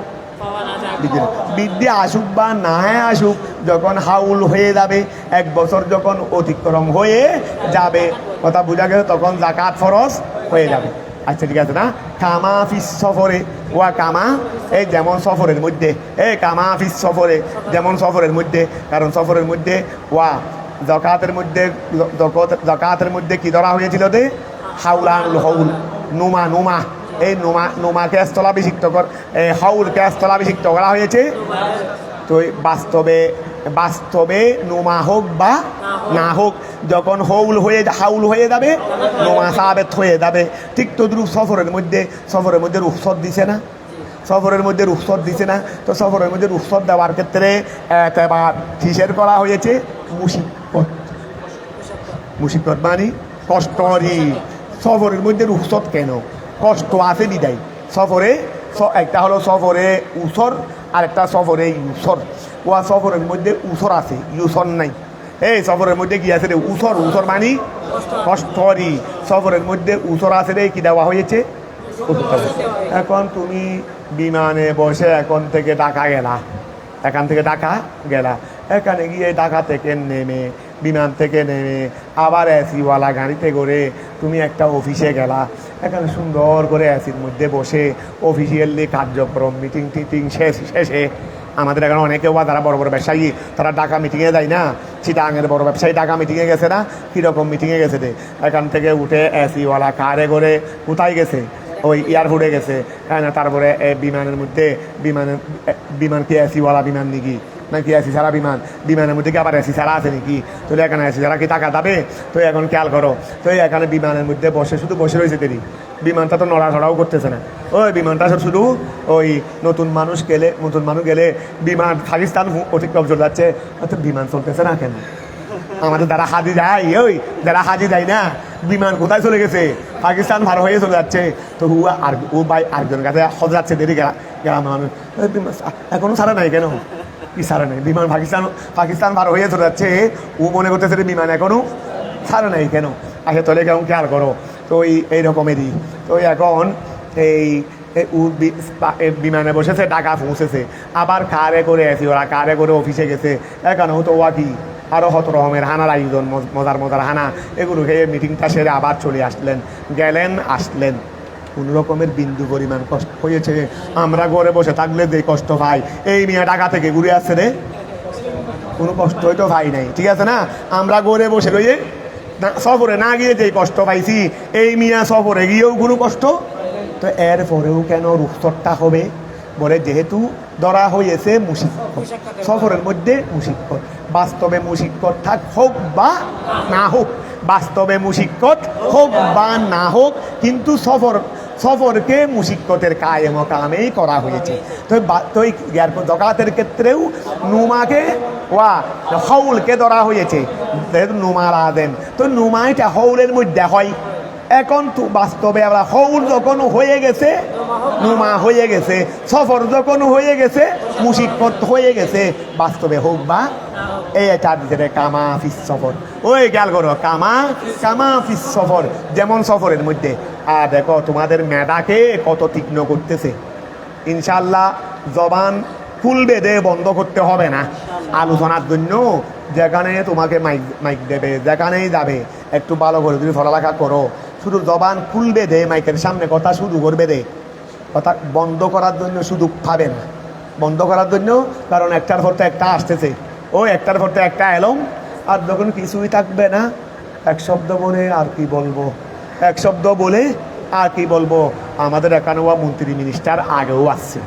বৃদ্ধি আসুক বা না আসুক যখন হাউল হয়ে যাবে 1 বছর যখন অতিক্রম হয়ে যাবে কথা বোঝা গেছে তখন জাকাত ফরজ হয়ে যাবে আচ্ছা ঠিক আছে না কামা ফিস সফরে ওয়া কামা যেমন সফরের মধ্যে কামা ফিস সফরে যেমন সফরের মধ্যে কারণ সফরের মধ্যে ওয়া জাকাতের মধ্যে কি ধরা হয়েছিল যে হাউলানুল হাউল নুমা নুমাকে স্থলাভিষিক্ত হাউলকে স্থলাভিষিক্ত করা হয়েছে তো বাস্তবে নুমা হোক বা না হোক যখন হাউল হয়ে যাবে নুমা সাবেত হয়ে যাবে ঠিক তদ্রুপ সফরের মধ্যে রুখসত দিছে না তো সফরের মধ্যে রুখসত দেওয়ার ক্ষেত্রে এবার কিসের করা হয়েছে মুশিকত মানে কষ্টরই সফরের মধ্যে রুখসত কেন কষ্ট আছে বিদায় সফরে একটা হলো সফরে উসর আর একটা সফরে ইউসর সফরের মধ্যে উসর আছে ইউসর নাই সফরের মধ্যে কি আছে রে উসর মানে কষ্টরই সফরের মধ্যে উসর আছে রে কি দেওয়া হয়েছে এখন তুমি বিমানে বসে এখান থেকে ঢাকা গেলা এখানে গিয়ে ঢাকা থেকে নেমে বিমান থেকে নেমে আবার এসিওয়ালা গাড়িতে করে তুমি একটা অফিসে গেলা এখানে সুন্দর করে এসির মধ্যে বসে অফিসিয়ালি কার্যক্রম মিটিং শেষে আমাদের এখানে অনেকে যারা বড় বড় ব্যবসায়ী তারা ঢাকা মিটিংয়ে যায় না চিটাঙের বড় ব্যবসায়ী ঢাকা মিটিংয়ে গেছে না কীরকম মিটিংয়ে গেছে রে এখান থেকে উঠে এসিওয়ালা কারে করে কোথায় গেছে ওই এয়ারপোর্টে গেছে তারপরে বিমানের মধ্যে বিমান কি এসিওয়ালা বিমান নাকি এসি ছাড়া বিমানের মধ্যে কি আবার এসি ছাড়া আছে নাকি তো এখানে এসি ছাড়া কি টাকা যাবে তো এখন খেয়াল করো তো এখানে বিমানের মধ্যে শুধু বসে রয়েছে দেরি বিমানটা তো নড়াচড়াও করতেছে না ওই বিমানটা শুধু ওই নতুন মানুষ গেলে বিমান পাকিস্তান অতিক্রম চলে যাচ্ছে তো বিমান চলতেছে না কেন আমাদের যারা হাজি যায় না বিমান কোথায় চলে গেছে পাকিস্তান ভার হয়ে চলে যাচ্ছে তো ও ভাই আরেকজনের কাছে যাচ্ছে দেরি গ্রাম মানুষ এখনো ছাড়া নাই কেন কি ছাড়া নাই বিমান পাকিস্তান ভার হয়ে চলে যাচ্ছে ও মনে করতেছে বিমান এখনো ছাড়া নাই কেন আগে তোলে কেমন খেয়াল করো তো এই রকমেরই তো এখন এই বিমানে বসেছে ঢাকা পৌঁছেছে আবার কারে করে অফিসে গেছে এখানেও তো কি আরও কত রকমের হানার আয়োজন মজার হানা এগুলো খেয়ে মিটিংটা সেরে আবার চলে আসলেন কোনো রকমের বিন্দু পরিমাণ কষ্ট হয়েছে? আমরা ঘরে বসে থাকলে যে কষ্ট পাই, এই মিয়া টাকা থেকে ঘুরে আসছে রে, কোনো কষ্ট হয়তো পাই নাই, ঠিক আছে না? আমরা ঘরে বসে রয়ে সফরে না গিয়ে যে কষ্ট পাইছি, এই মিয়া সফরে গিয়েও কোনো কষ্ট। তো এরপরেও কেন রুখসটটা হবে? বলে যেহেতু ধরা হয়েছে মুশিক্কত, সফরের মধ্যে মুশিক্কত, বাস্তবে মুশিক্কত থাক হোক বা না হোক, বাস্তবে মুশিক্কত হোক বা না হোক, কিন্তু সফরকে মুশিক্কতের কায়ে মকামেই করা হয়েছে। তো জাকাতের ক্ষেত্রেও নুমাকে ওয়া হৌলকে ধরা হয়েছে, যেহেতু নুমার আদেন, তো নুমাইটা হৌলের মধ্যে হয়। এখন তো বাস্তবে আমরা হৌল যখন হয়ে গেছে, নুমা হয়ে গেছে, সফর যখন হয়ে গেছে, মুশিক্কত হয়ে গেছে, বাস্তবে হোক বা এটার ভিতরে কামা ফিস সফর, ওই খেয়াল করো, কামা ফিস সফর, যেমন সফরের মধ্যে। আর দেখো তোমাদের মেধাকে কত তীক্ষ্ণ করতেছে। ইনশাল্লাহ জবান ফুল বেঁধে বন্ধ করতে হবে না আলোচনার জন্য। যেখানে তোমাকে মাইক দেবে, যেখানেই যাবে, একটু ভালো করে যদি পড়ালেখা করো, শুধু জবান ফুল বেঁধে মাইকের সামনে কথা শুরু করবে দে, কথা বন্ধ করার জন্য সুযোগ পাবে না, বন্ধ করার জন্য। কারণ একটার পর তো একটা আসতেছে, ওই একটার পর তো একটা এলম, আর যখন কিছুই থাকবে না, এক শব্দ বলে আর কি বলবো, এক শব্দ বলে আর কি বলবো। আমাদের এখানে মন্ত্রী মিনিস্টার আগেও আসছে,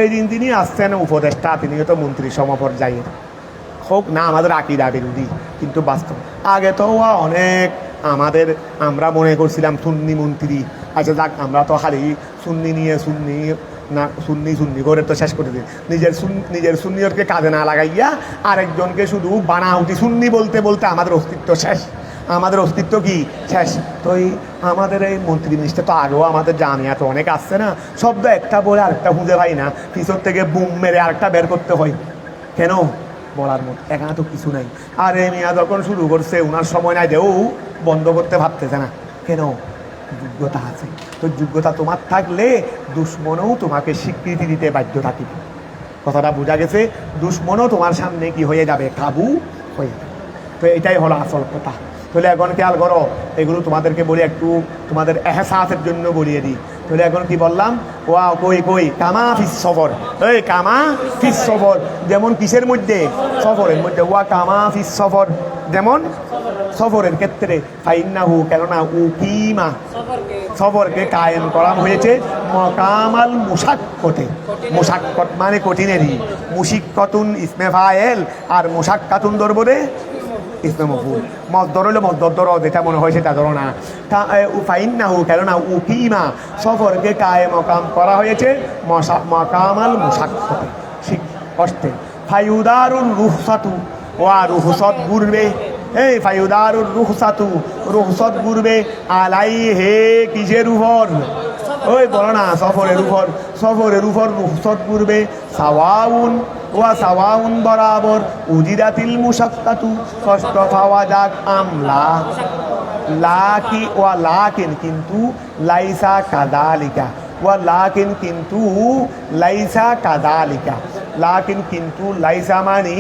এই দিন তিনি আসছেন উপদেষ্টা, তিনিও তো মন্ত্রী সমপর্যায়ের হোক না, আমাদের আকিদা বিরোধী, কিন্তু বাস্তব আগে তো অনেক আমাদের, আমরা মনে করছিলাম সুন্নি মন্ত্রী। আচ্ছা যাক, আমরা তো খালি সুন্নি নিয়ে সুন্নি না, সুন্নি করে তো শেষ করে দিই। নিজের সুন্নিয়রকে কাজে না লাগাইয়া আরেকজনকে শুধু বানাউটি সুন্নি বলতে বলতে আমাদের অস্তিত্ব শেষ। আমাদের অস্তিত্ব কি শেষ? তো আমাদের এই মন্ত্রী মিনিস্টার তো আগেও আমাদের জামিয়া তো অনেক আসছে না, শব্দ একটা বলে আরেকটা খুঁজে পাই না, পিছর থেকে বুম মেরে আরেকটা বের করতে হয়। কেন? বলার মতো এখানে তো কিছু নাই। আর এই মিয়া যখন শুরু করছে, ওনার সময় নাই দেও বন্ধ করতে ভাবতেছে না। কেন? যোগ্যতা আছে। তো যোগ্যতা তোমার থাকলে দুশ্মনও তোমাকে স্বীকৃতি দিতে বাধ্য থাকিবে। কথাটা বোঝা গেছে? দুশ্মনও তোমার সামনে কি হয়ে যাবে? কাবু হয়ে যাবে। তো এটাই হলো আসল কথা। তাহলে এখন খেয়াল করো, এগুলো তোমাদেরকে বলি, একটু তোমাদের এহসাসের জন্য বলিয়ে দিই। তাহলে এখন কি বললাম? ওয়া কই কামা ফিস সফর, এই কামা ফিস সফর, যেমন কিসের মধ্যে? সফরের মধ্যে। ওয়া কামা ফিস সফর, যেমন সফরের ক্ষেত্রে। ফাইন্নাহু, কেননা উকিমা, সফরকে কায়েম করা হয়েছে মকামাল মুশাক্কতে। মুশাক্কত মানে কঠিনেরই, মুশিক্কতুন ইসমে ফায়েল, আর মুশাক্কাতুন ধরবো রে ইসমে মফউল। মসদর হইলে মসদর ধরো, যেটা মনে হয় সেটা ধরো না। ফাইন্নাহু, কেননা উকিমা, সফরকে কায়ে মকাম করা হয়েছে মকামাল মুশাক্কতে, কষ্টে। ফায়ুদারুল রুহসাতু, ওয়া রুহসত ঘুরবে, এই ফায়ুদারুল রুহসাতু, রুহসত ঘুরবে আলাইহে, কিসের উপর? ওই বলো না, সফরের উপর। সফরের উপর রুহসত ঘুরবে সাওয়াউন, ওয়া সাওয়াউন বরাবর, উজিরাতিল মুশাক্কাতু, কষ্ট পাওয়া যাক আমলা, লাকি ওয়া লাকিন, কিন্তু লাইসা কাযালিকা, ওয়া লাকিন, কিন্তু লাইসা কাযালিকা। লাকিন, কিন্তু লাইসা মানে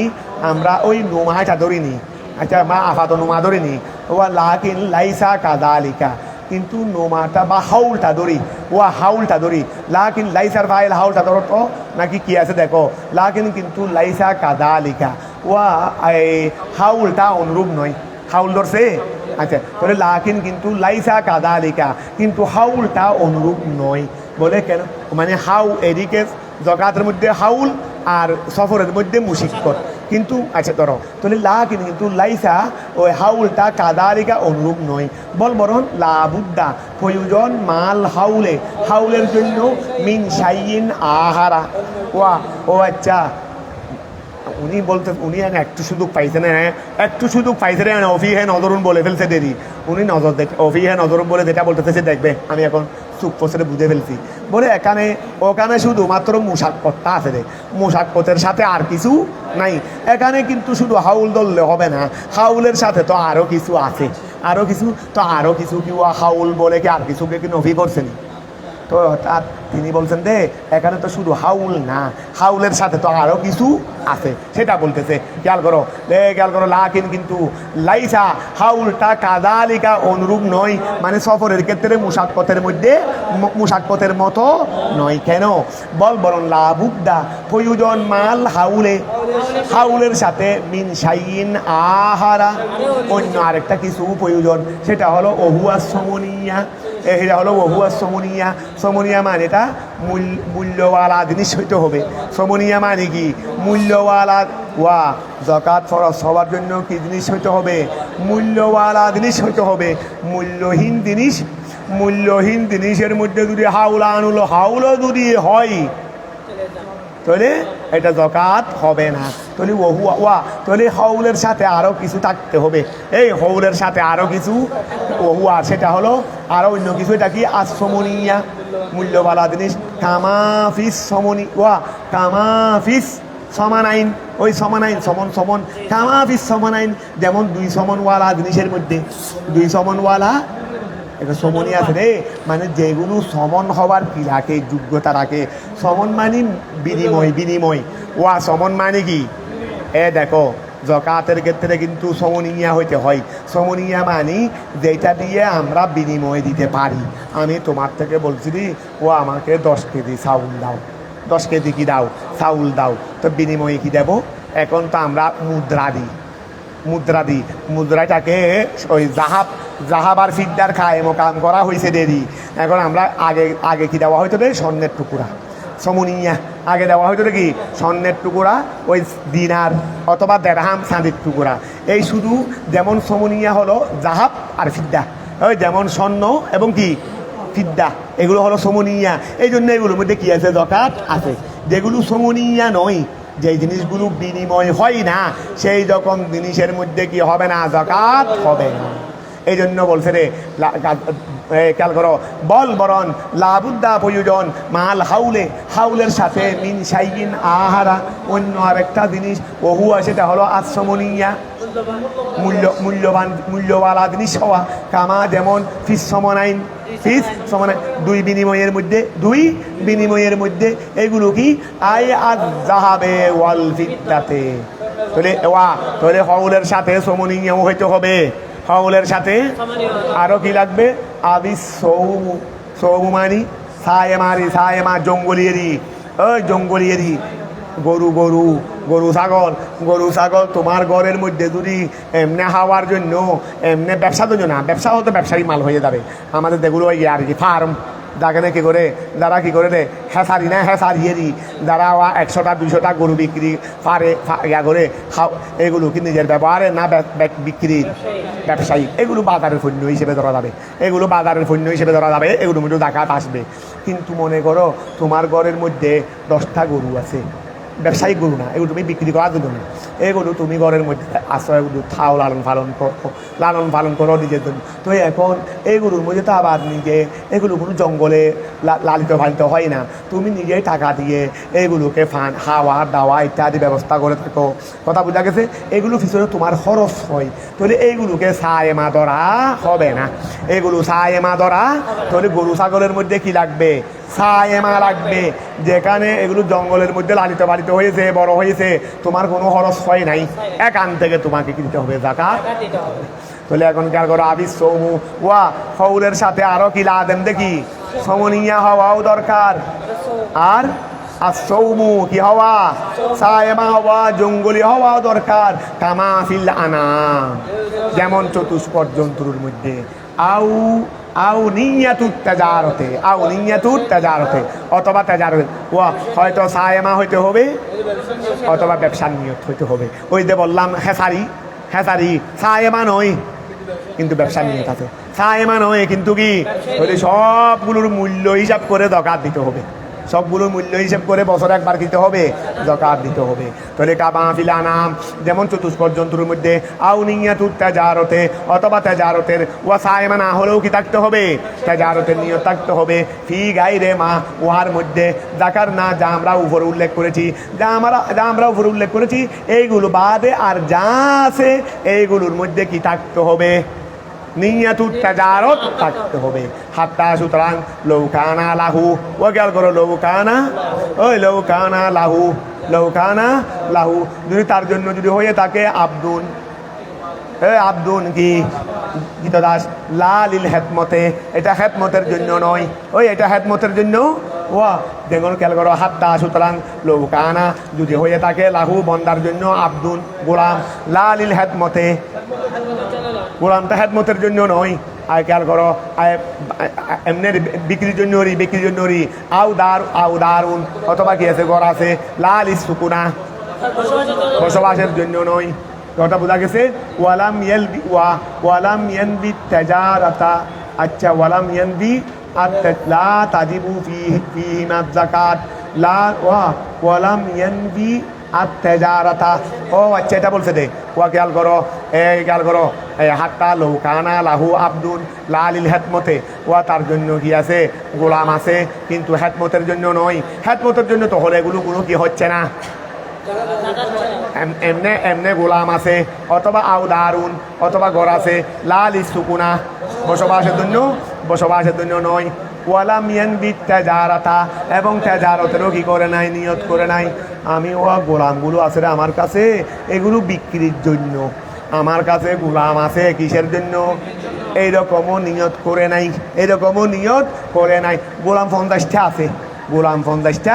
আমরা ওই নুমাটা ধরিনি, আচ্ছা মা আফাত নুমা ধরিনি। ওয়া লাকিন লাইসা কাযালিকা, কিন্তু নোমাটা বা হাউলটা ধরি, ওয়া হাউলটা ধরি। লাকিন লাইসার ফাইল হাউলটা ধরো তো নাকি কি আছে দেখো। লাকিন, কিন্তু লাইসা কাযালিকা, ওয়া হাউলটা অনুরূপ নয়। হাউল ধরছে, আচ্ছা তাহলে লাকিন, কিন্তু লাইসা কাযালিকা, কিন্তু হাউলটা অনুরূপ নয়। বলে কেন? মানে এদিকে জাকাতের মধ্যে হাউল আর সফরের মধ্যে মুশিক্কত, কিন্তু আচ্ছা ধরো তাহলে লাকিন, কিন্তু লাইসা ওই হাউলটা কাযালিকা অনুরূপ নয়। বরং লাবুদ্দা, প্রয়োজন মাল হাউলে, হাউলের জন্য মিন শাইইন আহারা। ও আচ্ছা, উনি একটু সুযোগ পাইছে না, একটু সুযোগ পাইছে রে, অফিহে নজরুন বলে ফেলছে দেরি। উনি নজর দেখ, অফিহে নজরুন বলে যেটা বলতেছে দেখবে, আমি এখন চুপ পছরে বুঝে ফেলছি। বলে ওখানে শুধুমাত্র মুশাক্কতটা আছে রে, মুশাক্কতের সাথে আর কিছু নাই। এখানে কিন্তু শুধু হাউল ধরলে হবে না, হাউলের সাথে তো আরও কিছু আছে, আরও কিছু কি হাউল বলে কি আর কিছুকে কি নফি করছেন? তো তিনি বলছেন দে এখানে তো শুধু হাউল না, হাউলের সাথে তো আরও কিছু আছে, সেটা বলতেছে। খেয়াল করো লাকিন কিন্তু লাইসা হাউলটা কাদালিকা অনুরূপ নয়, মানে সফরের ক্ষেত্রে মুসাক্কতের মতো নয়। কেন বরং লাবুদ্দা প্রয়োজন মাল হাউলের সাথে মিন শাইইন আহারা, অন্য আরেকটা কিছু প্রয়োজন, সেটা হলো ওহুয়া সমনিয়া। এটা হলো ওহুয়া সমনিয়া। সমনিয়া মানে এটা মূল্যওয়ালা জিনিস হইতে হবে। সমনিয়া মানে কি? মূল্যওয়ালা। ওয়া যাকাত ফরজ হওয়ার জন্য কি জিনিস হইতে হবে? মূল্যওয়ালা জিনিস হইতে হবে। মূল্যহীন জিনিসের মধ্যে যদি হাউলও যদি হয় তাহলে এটা যাকাত হবে না। তাহলে তাহলে হাউলের সাথে আরও কিছু থাকতে হবে। এই হাউলের সাথে আরও কিছু ওহুয়া, সেটা হলো আরও অন্য কিছু। এটা কি? আসমনিয়া, মূল্যওয়ালা জিনিস। কামাফিস কামাফিস সমানাইন, ওই সমানাইন সমন কামাফিস সমানাইন, যেমন 2 সমনওয়ালা জিনিসের মধ্যে 2 সমনওয়ালা একটা সমনি আছে রে, মানে যেগুলো সমন হওয়ার কি রাখে, যোগ্যতা রাখে। সমন মানে বিনিময়। সমন মানে কি? দেখো যাকাতের ক্ষেত্রে কিন্তু সমনিয়া হইতে হয়। সমনিয়া মানে যেটা দিয়ে আমরা বিনিময় দিতে পারি। আমি তোমার থেকে বলছি আমাকে 10 কেজি চাউল দাও, 10 কেজি কি দাও? চাউল দাও। তো বিনিময়ে কি দেব? এখন তো আমরা মুদ্রা দিই। মুদ্রাটাকে ওই জাহাব আর ফিদ্দার কাম করা হয়েছে দেরি। এখন আমরা আগে কি দেওয়া হয়তো রে? স্বর্ণের টুকুরা। সমনিয়া আগে দেওয়া হয়তো কি? স্বর্ণের টুকুরা, ওই দিনার অথবা দেড়হাম চাঁদির টুকুরা। এই শুধু যেমন সমনিয়া হলো জাহাব আর ফিদ্দা, ওই যেমন স্বর্ণ এবং কি ফিদ্দা, এগুলো হলো সমনিয়া। এই জন্য এগুলোর মধ্যে কি আছে? যাকাত আছে। যেগুলো সমনিয়া নয়, যে জিনিসগুলো বিনিময় হয় না, সেই রকম জিনিসের মধ্যে কি হবে না? যাকাত হবে না। এই জন্য বলছে রে, খেয়াল করো, বরং লাবুদ্দা প্রয়োজন মাল হাউলের সাথে মিন শাইইন আহারা, অন্য আরেকটা জিনিস। ওহুয়া সেটা হলো আসমনিয়া, মূল্যওয়ালা জিনিস হওয়া। কামা যেমন ফিস সমনাইন, দুই বিনিময়ের মধ্যে এগুলো কি? যাহাবে ওয়াল ফিদ্দাতে। তাহলে হাউলের সাথে সমনিয়াও হইতে হবে। হাউলের সাথে আরো কি লাগবে? আবিস সৌমু মানি সায়েমা জঙ্গলিয়েরি, ওই জঙ্গলিয়েরি গরু ছাগল তোমার ঘরের মধ্যে যদি এমনি হাওয়ার জন্য, এমনি ব্যবসার জন্য না, ব্যবসা হতে ব্যবসায়ী মাল হয়ে যাবে। আমাদের যেগুলো ওই আর কি ফার্ম, যাকে কি করে যারা কি করে রে, হেসারিয়েরি যারা 100টা 200টা গরু বিক্রি পারে করে, এগুলো কি নিজের ব্যবহারে না বিক্রি ব্যবসায়ী, এগুলো বাজারের পণ্য হিসেবে ধরা যাবে। এগুলোর মধ্যে যাকাত আসবে। কিন্তু মনে করো তোমার ঘরের মধ্যে 10টা গরু আছে, ব্যবসায়িক গরু না, এগুলো তুমি বিক্রি করার জন্য না, এগুলো তুমি ঘরের মধ্যে আশ্রয় থাও, লালন পালন করো নিজের জন্য। তো এখন এগুলোর মধ্যে তো আবার এগুলো কোনো জঙ্গলে লালিত পালিত হয় না, তুমি নিজেই টাকা দিয়ে এগুলোকে খাওয়া দাওয়া ইত্যাদি ব্যবস্থা করে থাকো। কথা বোঝা গেছে? এগুলো পিছনে তোমার খরচ হয়। তাহলে এইগুলোকে সায়েমা ধরা হবে না। তাহলে গরু ছাগলের মধ্যে কি লাগবে? সায়েমা লাগবে। যেখানে এগুলো জঙ্গলের মধ্যে লালিত পালিত হয়েছে, বড় হয়েছে, তোমার কোনো খরচ হয় নাই, এখান থেকে তোমাকে কিনতে হবে যাকাত। তাহলে এখন খেয়াল করো, আবিস সৌমু হাউলের সাথে আরো কি লাদেম দেখি? সমনিয়া হওয়াও দরকার। আর সৌমু কি হওয়া? সায়েমা হওয়া, জঙ্গলি হওয়াও দরকার। কামাফিল আনাম, যেমন চতুষ্পদ জন্তুর মধ্যে। আউ নিয়াতুত তাজারতে, অথবা তাজারতে হয়তো সায়েমা হইতে হবে অথবা ব্যবসার নিয়ত হইতে হবে। ওই যে বললাম হেসারি সায়েমা নয় কিন্তু ব্যবসার নিয়ত আছে, সায়েমা নয় কিন্তু কি সবগুলোর মূল্য হিসাব করে যাকাত দিতে হবে। সবগুলোর মূল্য হিসেব করে বছরে একবার দিতে হবে, যাকাত দিতে হবে। তাহলে কামাফিল আনাম, যেমন চতুষ্পদ জন্তুর মধ্যে। আউ নিয়াতুত তাজারতে, অথবা তাজারতের সায়েমা না হলেও কি থাকতে হবে? তাজারতের নিয়ত থাকতে হবে। ফি গাইরে মা, উহার মধ্যে যাকার না, যা আমরা উপরে উল্লেখ করেছি, এইগুলো বাদে আর যা আছে এইগুলোর মধ্যে কি থাকতে হবে? নিয়াতুত তাজারত থাকতে হবে। হাত্তা সুতরাং লৌকানা লাহু, ও খেয়াল করো, লৌকানা লাহু, লৌকানা লাহু, যদি তার জন্য যদি হয়ে থাকে আব্দুন, আব্দুন কি গীতদাস লা লিল হেতমতে, এটা হেতমতের জন্য নয়, ওই এটা হেতমতের জন্য ওয়া দেখুন খেয়াল করো হাত্তা, সুতরাং লৌকানা যদি হয়ে থাকে লাহু বন্দার জন্য আব্দুন গোলাম, লা লিল হেতমতে গোলামটা হেদমতের জন্য নয়। আর খেয়াল করো এমনি বিক্রির জন্য বিক্রির জন্য আউ দারুন, অথবা কি আছে ঘর আছে, লাল ইসুকুনা বসবাসের জন্য নয়। কথা বোঝা গেছে? ওয়ালাম ইয়ানবি তাজারাতা, আচ্ছা ওয়ালাম ইয়ানবি লা তাজিবু ফিহিমা যাকাত, লা ওয়ালাম ইয়ানবি আত্তেজারাতা, ও আচ্ছা এটা বলছে দে ওয়া খেয়াল করো, খেয়াল করো হাত্তা লৌকানা লাহু আব্দুল লালিল হেতমতে, ওয়া তার জন্য কি আছে গোলাম আছে, কিন্তু হেতমতের জন্য নয়। হেতমতের জন্য তো হলে এগুলো কোনো কি হচ্ছে না, এমনে এমনে গোলাম আছে, অথবা আউ দারুন, অথবা ঘর আছে, লাল ইসুকুনা বসবাসের জন্য নয়। ওয়ালাম ইয়ানবি তাজারাতা, এবং তাজারতেরও কি করে নাই, নিয়ত করে নাই। আমি ও গোলামগুলো আছে রে আমার কাছে, এগুলো বিক্রির জন্য, আমার কাছে গোলাম আছে কিসের জন্য, এইরকমও নিয়ত করে নাই, এইরকমও নিয়ত করে নাই। গোলাম 50টা আছে, গোলাম 50টা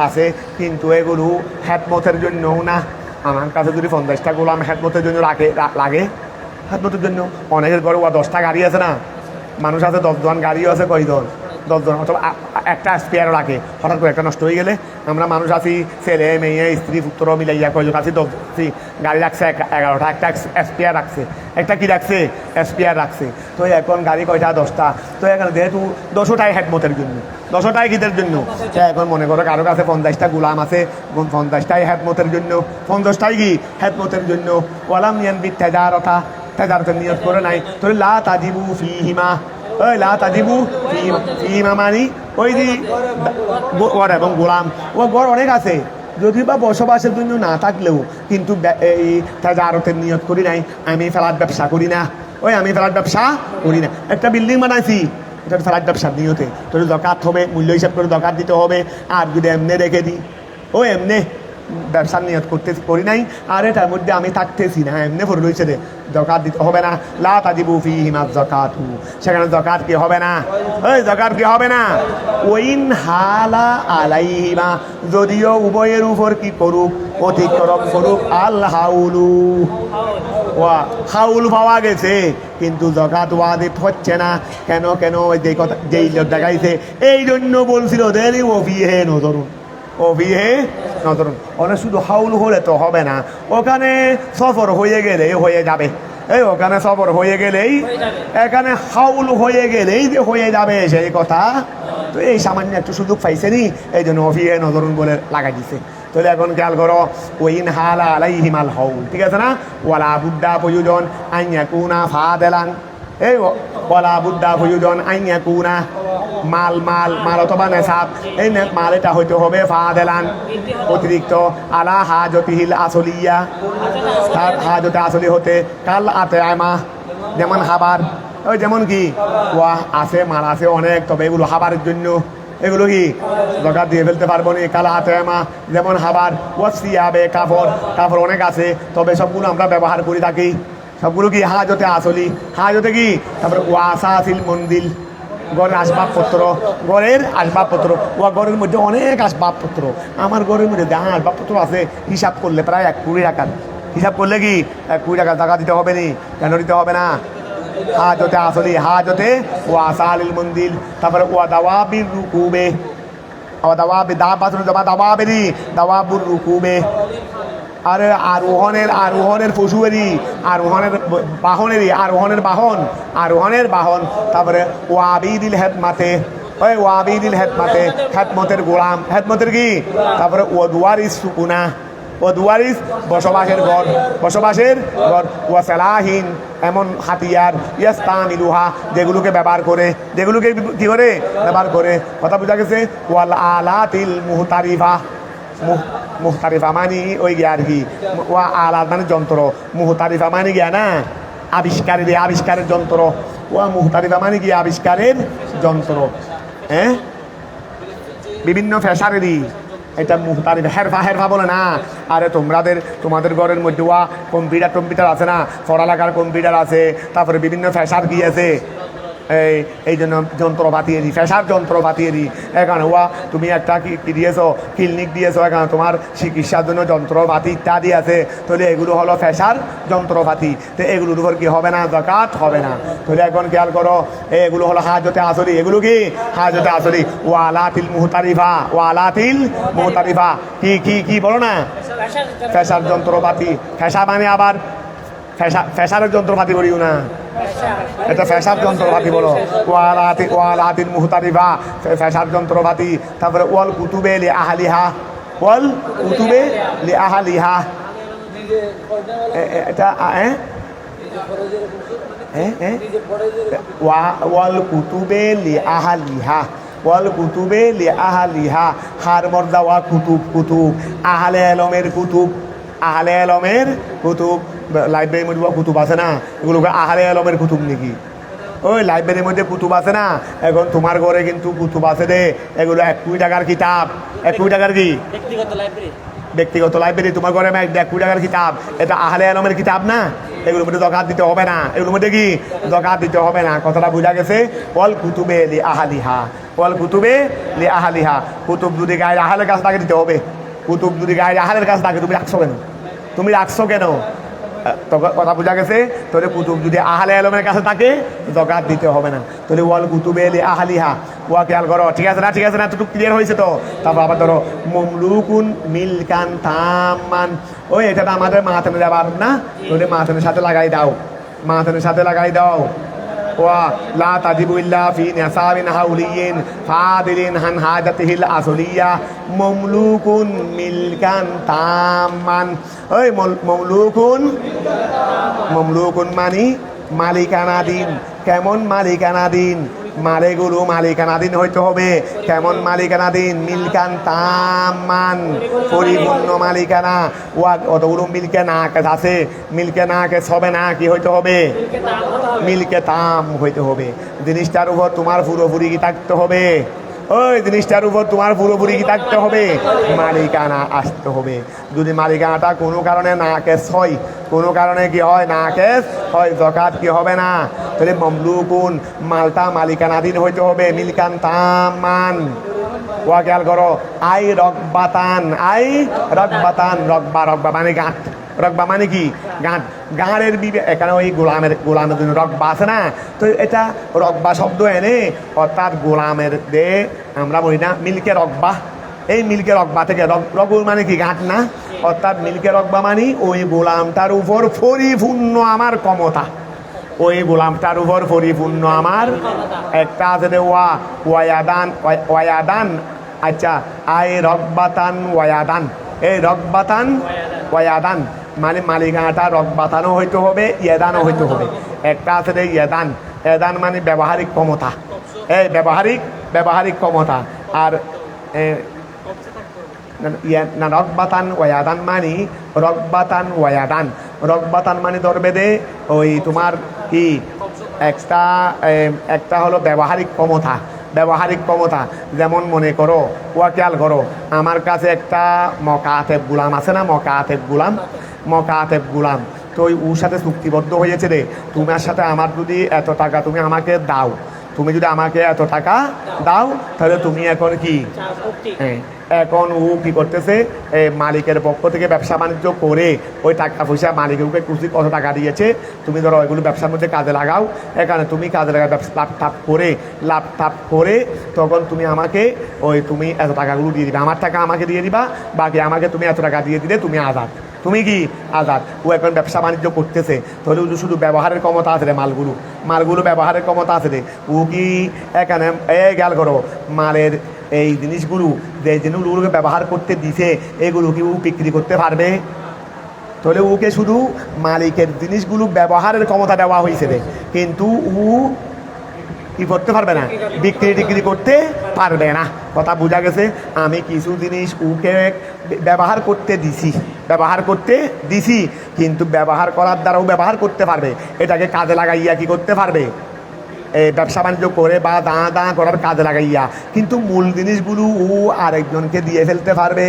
আছে, কিন্তু এগুলো হেদমতের জন্যও না। আমার কাছে যদি 50টা গোলাম হেদমতের জন্য লাগে, হেদমতের জন্য অনেকের ঘরে 10টা গাড়ি আছে না, মানুষ আছে 10 জন, গাড়িও আছে কয়জন, 10 জন, অথবা একটা স্পেয়ারও রাখে, হঠাৎ করে একটা নষ্ট হয়ে গেলে আমরা মানুষ আছি ছেলে মেয়ে স্ত্রী পুত্র মিলাইয়া কয়জন আছি 10 গাড়ি রাখছে 11টা, একটা স্পেয়ার রাখছে, একটা কি রাখছে স্পেয়ার রাখছে। তো এখন গাড়ি কয়টা 10টা, তো এখানে যেহেতু 10টাই হেদমতের জন্য, 10টাই কিদের জন্য, এখন মনে করো কারো কাছে 50টা গোলাম আছে, 50টাই হেদমতের জন্য, 50টাই কি হেদমতের জন্য। ওয়ালাম ইয়ানবি তাজারাতা, তাজারতের নিয়ত করে নাই, তো লা তাজিবু ফিহিমা, ওই লা তাজিবু ফিহিমা মানি ওই যে ঘর এবং গোলাম, ও ঘর অনেক আছে, যদি বা বসবাসের জন্য না থাকলেও কিন্তু এই তাজারতের নিয়ত করি নাই, আমি ফ্ল্যাট ব্যবসা করি না, ওই আমি ফ্ল্যাট ব্যবসা করি না, একটা বিল্ডিং বানাইছি, এটা ফ্ল্যাট ব্যবসার নিয়তে, তোর দরকার হবে, মূল্য হিসাব করে দরকার দিতে হবে। আর যদি এমনি রেখে দিই, ও এমনি ব্যবসার নিয়ত করি নাই, আর এটার মধ্যে আমি থাকতেছি না, এমনি পড়ে রয়েছে রে, যাকাত দিতে হবে না, লা তাজিবু ফিহিমা যাকাতু, সেখানে যাকাত কি হবে না, ওই যাকাত কি হবে না। ওইন হালা আলাইহিমা, যদিও উভয়ের উপর কি করুক, অতিক্রম করুক, আল হাউলু, ওয়া হাউল পাওয়া গেছে কিন্তু যাকাত ওয়াজিব হচ্ছে না। কেন কেন যে কথা যেই দেখাইছে, এই জন্য বলছিল দেরি ওফিহে নজরুন, ওফিহে নজরুন, ওখানে শুধু হাউল হলে তো হবে না, ওখানে সফর হয়ে গেলে হয়ে যাবে, এই ওখানে সফর হয়ে গেলেই, এখানে হাউল হয়ে গেলেই যে হয়ে যাবে সেই কথা। তো এই সামান্য একটু সুযোগ পাইছে নি, এই জন্য ওফিহে নজরুন বলে লাগাই দিছে। তাহলে এখন খেয়াল করো, ওইন হালা আলাইহিমাল হাউল, ঠিক আছে না, ওয়ালা বুদ্দা প্রয়োজন আইয়াকুনা ফাদেলান, এই ওয়ালা বুদ্দা প্রয়োজন আইয়াকুনা মাল মাল মাল অথবা নেশাব, এই মাল এটা হইতে হবে ফাদেলান অতিরিক্ত, আলা হাজতিহিল আসলিয়া, তার হাজতে আসলি হতে, কাল আতে আমা যেমন হাবার, ওই যেমন কি ওয়া আছে মাল আছে অনেক, তবে এগুলো হাবারের জন্য, এগুলো কি যাকাত দিয়ে ফেলতে পারবো না। কালা আতেমা যেমন হাবার, ওয়াসিয়াবে কাপড়, কাপড় অনেক আছে, তবে সবগুলো আমরা ব্যবহার করে থাকি, সবগুলো কি হাজতে আসলি, হাজতে কি, তারপরে ওয়াসাসিল মন্দিল, ঘরের আসবাবপত্র, ঘরের আসবাবপত্র, ও ঘরের মধ্যে অনেক আসবাবপত্র, আমার ঘরের মধ্যে দেখা আসবাবপত্র আছে, হিসাব করলে প্রায় 1 কোটি টাকার, হিসাব করলে কি 1 কোটি টাকা টাকা দিতে হবে নি, কেন দিতে হবে না। হাজতে আসলি, হাজতে ওয়াসালিল মন্দিল, তারপরে ওয়া দাওয়াবির রুকুবে, ওয়া দাওয়াবি দাবাতুল জমা দাওয়াবেরি দাওয়াবুর রুকুবে, আর আরোহণের পশুয়েরই, আরোহণের বাহনেরই, আরোহণের বাহন, তারপরে ওয়াবিদিল হেদমাতে, ওই ওয়াবিদিল হেদমাতে হেদমতের গোলাম, হেদমতের কি, তারপরে ওয়াদুয়ারিস সুকুনা, ওয়াদুয়ারিস বসবাসের ঘর, বসবাসের ঘর, ওয়াসালাহিন এমন হাতিয়ার, ইয়াস্তামিলুহা যেগুলোকে ব্যবহার করে, যেগুলোকে কি করে ব্যবহার করে, কথা বোঝা গেছে। ওয়াল আলাতিল মুহতারিফা, মুহতারিফা মানে ওই গিয়া আর কি, ওয়া আলাত মানে যন্ত্র, মুহতারিফা মানে গিয়া না আবিষ্কারের যন্ত্র, ওয়া মুহতারিফা মানে কি আবিষ্কারের যন্ত্র, হ্যাঁ বিভিন্ন ফ্যাশারেরই, এটা মুহতারিফা। হেরফা হেরফা বলে না, আরে তোমাদের ঘরের মধ্যে কম্পিউটার আছে না, পড়ালেখার কম্পিউটার আছে, তারপরে বিভিন্ন ফ্যাশার কি আছে, এই জন্য যন্ত্রপাতি এরি, ফ্যাশার যন্ত্রপাতি এরি। এখানে তুমি একটা কি দিয়েছো, ক্লিনিক দিয়েছো, এখানে তোমার চিকিৎসার জন্য যন্ত্রপাতি ইত্যাদি আছে, তাহলে এগুলো হলো ফ্যাশার যন্ত্রপাতি। তো এগুলোর উপর কি হবে না, যাকাত হবে না। তাহলে এখন খেয়াল করো, এগুলো হলো হাজতে আসরি। এগুলো কি হাজতে আসরি। ওয়ালাতিল মুহতারিফা, ওয়ালাতিল মুহতারিফা কি কি কি বলো না, ফ্যাশার যন্ত্রপাতি। ফ্যাশা মানে আবার ফ্যাশারের যন্ত্রপাতি বলিও না, এটা ফ্যাশার যন্ত্রপাতি বলো। ওয়ালাতিল মুহতারিফা, ফ্যাশার যন্ত্রপাতি। তারপরে ওয়াল কুতুবে লি আহলিহা, ওয়াল কুতুবে লি আহলিহা, এটা ওয়াল কুতুবে লি আহলিহা, ওয়াল কুতুবে লি আহলিহা। হার মর্দা ওয়া কুতুব, কুতুব আহলে এলমের কুতুব, আহলে এলমের কুতুব। লাইব্রেরির মধ্যে কুতুব আছে না, এগুলোকে আহলে এলমের কুতুব নাকি? ওই লাইব্রেরির মধ্যে কুতুব আছে না, এখন তোমার ঘরে কিন্তু কুতুব আছে রে, এগুলো 1 কোটি টাকার কিতাব। 1 কোটি টাকার কি ব্যক্তিগত লাইব্রেরি, তোমার ঘরে 1 কোটি টাকার কিতাব, এটা আহলে এলমের কিতাব না, এগুলোর মধ্যে যাকাত দিতে হবে না, এগুলোর মধ্যে কি যাকাত দিতে হবে না। কথাটা বোঝা গেছে? ওয়াল কুতুবে লি আহলিহা, ওয়াল কুতুবে লি আহলিহা। কুতুব যদি গায়ের আহলের কাছে তাকে দিতে হবে, কুতুব যদি গায়ের আহলের কাছে থাকে তুমি রাখছো কেন, তুমি রাখছো কেন? তো কথা বোঝা গেছে? তাহলে কুতুব যদি আহলে এলমের কাছে থাকে যাকাত দিতে হবে না। তাহলে ওয়াল কুতুবে লি আহলিহা, ওয়া খেয়াল করো, ঠিক আছে না? ঠিক আছে না? একটু ক্লিয়ার হয়েছে তো? তারপর আবার ধরো মমলুকুন মিলকান তামান, ওই এটা তো আমাদের মাথানে দেবার না, তাহলে মাথানের সাথে লাগাই দাও, মাথানের সাথে লাগাই দাও। ওয়া লা তাজিবু ইল্লা ফি নিসাবিন হাউলিয়িন ফাদিলিন হান হাজাতিহিল আসলিয়া মামলুকুন মিলকান তামান। ওই মামলুকুন মানি মালিকানাধীন। কেমন মালিকানাধীন? মালেগুলো মালিকানাধীন হইতে হবে। কেমন মালিকানাধীন? মিলকান তামান, পরিপূর্ণ মালিকানা। ওয়া অতগুলো মিলকে না আছে, মিলকে না হবে না, কি হইতে হবে? মিলকে তাম হইতে হবে। জিনিসটার উপর তোমার পুরোপুরি কি থাকতে হবে? ওই জিনিসটার উপর তোমার পুরোপুরি কি থাকতে হবে? মালিকানা আসতে হবে। যদি মালিকানাটা কোনো কারণে না কেস হয়, কোনো কারণে কি হয়, না কেস হয়, যাকাত কি হবে না। তাহলে মামলুকুন, মালটা মালিকানাধীন হইতে হবে। মিলকান তামান, ওয়া খেয়াল করো, আই রকবাতান, আই রকবাতান। রকবা, রকবা মানে গাঁট, রকবা মানে কি গাঁট। গাঁড়ের এখানে ওই গোলামের জন্য রকবা আছে না, তো এটা রকবা শব্দ এনে অর্থাৎ গোলামের দে আমরা বলি না মিলকে রকবা, এই মিলকে রকবা থেকে রকুল মানে কি গাঁট না, অর্থাৎ মিলকে রকবা মানে ওই গোলামটার উপর পরিপূর্ণ আমার ক্ষমতা, ওই গোলামটার উপর পরিপূর্ণ আমার একটা আছে রে ওয়াদান, ওয়াদান। আচ্ছা, আই রকবাতান ওয়াদান, এই রকবাতান ওয়াদান মানে মালিকানাটা রকবাতানও হইতে হবে, ইয়াদানও হইতে হবে। একটা আছে রে ইয়াদান, ইয়াদান মানে ব্যবহারিক ক্ষমতা, এই ব্যবহারিক ক্ষমতা। আর না রকবাতান ওয়াদান মানে রকবাতান ওয়াদান, রকবাতান মানে ধরবে দে ওই তোমার কি একটা হলো ব্যবহারিক ক্ষমতা, ব্যবহারিক ক্ষমতা। যেমন মনে করো, ওয়া খেয়াল করো, আমার কাছে একটা মকাতেব গুলাম আছে না, মকাতেব গুলাম, তো ওর সাথে চুক্তিবদ্ধ হয়েছে রে, তোমার সাথে আমার যদি এত টাকা তুমি আমাকে দাও, তুমি যদি আমাকে এত টাকা দাও, তাহলে তুমি এখন কি, হ্যাঁ, এখন ও কি করতেছে, মালিকের পক্ষ থেকে ব্যবসা বাণিজ্য করে ওই টাকা পয়সা মালিকের খুশি কত টাকা দিয়েছে, তুমি ধরো ওইগুলো ব্যবসার মধ্যে কাজে লাগাও। এখানে তুমি কাজে লাগা ব্যবসা লাভ করে তখন তুমি আমাকে তুমি এত টাকাগুলো দিয়ে দিবা, আমার টাকা আমাকে দিয়ে দিবা, বাকি আমাকে তুমি এত টাকা দিয়ে দিলে তুমি আজাদ, তুমি কি আজাদ। ও এখন ব্যবসা বাণিজ্য করতেছে, তাহলে শুধু ব্যবহারের ক্ষমতা আছে রে, মালগুলো ব্যবহারের ক্ষমতা আছে রে। ও কি এখানে খেয়াল করো, মালের এই জিনিসগুলো যে জিনিসগুলোকে ব্যবহার করতে দিছে, এগুলো কি ও বিক্রি করতে পারবে? তাহলে ওকে শুধু মালিকের জিনিসগুলো ব্যবহারের ক্ষমতা দেওয়া হয়েছে রে, কিন্তু ও কি করতে পারবে না, বিক্রি করতে পারবে না। কথা বোঝা গেছে? আমি কিছু জিনিস ওকে ব্যবহার করতে দিছি, কিন্তু ব্যবহার করার দ্বারাও ব্যবহার করতে পারবে, এটাকে কাজে লাগাইয়া কি করতে পারবে, ব্যবসা বাণিজ্য করে বা দাঁ করার কাজে লাগাইয়া, কিন্তু মূল জিনিসগুলো ও আরেকজনকে দিয়ে ফেলতে পারবে।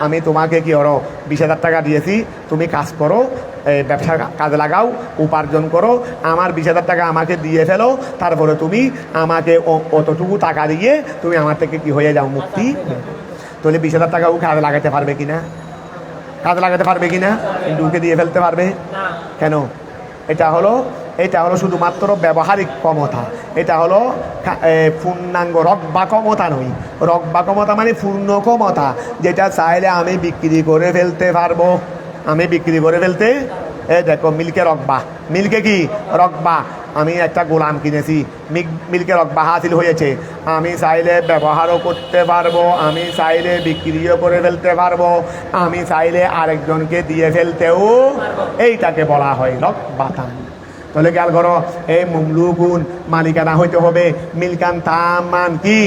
আমি তোমাকে কি করো 20,000 টাকা দিয়েছি, তুমি কাজ করো, ব্যবসা কাজে লাগাও, উপার্জন করো, আমার 20,000 টাকা আমাকে দিয়ে ফেলো, তারপরে তুমি আমাকে অতটুকু টাকা দিয়ে তুমি আমার থেকে কি হয়ে যাও, মুক্তি। তাহলে 20,000 টাকা ও কাজে লাগাতে পারবে কিনা? কাজে লাগাতে পারবে কিনা? কিন্তু ওকে দিয়ে ফেলতে পারবে কেন? এটা হলো শুধুমাত্র ব্যবহারিক ক্ষমতা। এটা হলো পূর্ণাঙ্গ রকবা ক্ষমতা নয়। রকবা ক্ষমতা মানে পূর্ণ ক্ষমতা, যেটা চাইলে আমি বিক্রি করে ফেলতে পারবো। আমি বিক্রি করে ফেলতে, দেখো মিল্কে রকবা, মিল্কে কি রকবা, আমি একটা গোলাম কিনেছি, মিল্কে রকবা হাসিল হয়েছে, আমি চাইলে ব্যবহারও করতে পারবো, আমি চাইলে বিক্রিও করে ফেলতে পারবো, আমি চাইলে আরেকজনকে দিয়ে ফেলতেও, এইটাকে বলা হয় রকবাতান। তাহলে খেয়াল করো, এই মুমলুকুন মালিকানা হইতে হবে মিলকান তামান, কি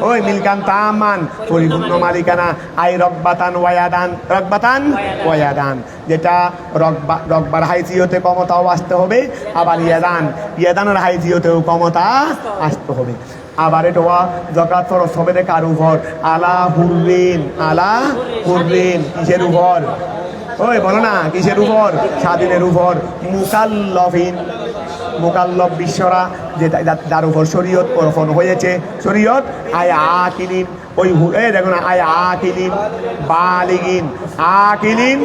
ওই মিলকান তামান পরিপূর্ণ মালিকানা। আই রকবাতান ওয়াদান, রকবাতান ওয়াদান, যেটা রকবার হাইসিয়তে ক্ষমতাও আসতে হবে, আবার ইয়াদানের হাইসিয়তেও ক্ষমতা আসতে হবে। আবার এটা যাকাত ফরজ হবে কার উপর? আলা হুররিন, আলা হুররিন, কিসের উপর? ওই বলো না, কিসের উপর? স্বাধীনের উপর। মুকাল্লফিন, মুকাল্লফ বিশ্বরা, যেটা যার উপর শরীয়ত অর্পণ হয়েছে। শরীয়ত আয় আকিলিন, ওই দেখো না, আয় আকিলিন বালিগিন, আকিলিন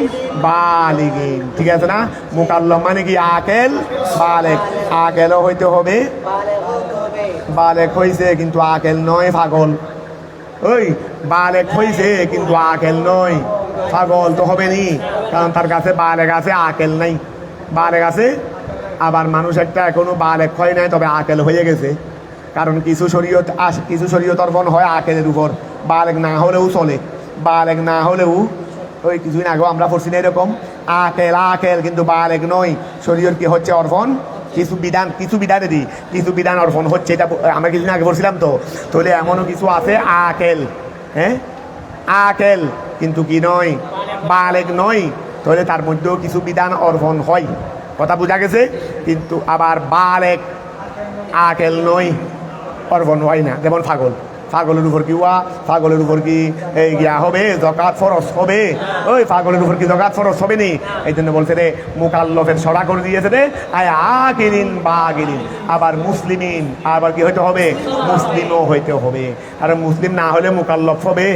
বালিগিন, ঠিক আছে না? মুকাল্লফ মানে কি? আকেল বালেক, আকেলও হইতে হবে। বালেক হয়েছে কিন্তু আকেল নয়, পাগল। ওই বালেক হয়েছে কিন্তু আকেল নয়, পাগল তো হবে নি, কারণ তার কাছে বালেক আছে, আকেল নাই। বালেক আছে, আবার মানুষ একটা এখনো বালেক হয় নাই, তবে আকেল হয়ে গেছে। কারণ কিছু শরীয়ত অর্পণ হয় আকেলের উপর, বালেক না হলেও চলে। বালেক না হলেও, ওই কিছুদিন আগেও আমরা পড়ছি না এরকম, আকেল কিন্তু বালেক নয়। শরীয়ত কি হচ্ছে অর্পণ? কিছু বিধান অর্পণ হচ্ছে, এটা আমরা কিছুদিন আগে পড়ছিলাম। তো তাহলে এমনও কিছু আছে আকেল, হ্যাঁ আকেল কিন্তু কি নয়, বালেক নয়। তাহলে তার মধ্যেও কিছু বিধান অর্পণ হয়, কথা বোঝা গেছে। কিন্তু আবার বালেক আকেল নয়, অর্পণ হয় না। যেমন পাগলের উপর কি পাগলের উপর কি এই গিয়া হবে যাকাত ফরজ হবে? ওই পাগলের উপর কি যাকাত ফরজ হবে নি? এই জন্য বলছে রে মুকাল্লফের সরা করে দিয়েছে রে, আয় আকিলিন বাগিলিন। আবার মুসলিমিন, আবার কি হইতে হবে? মুসলিমও হইতে হবে। আর মুসলিম না হলে মুকাল্লফ হবে?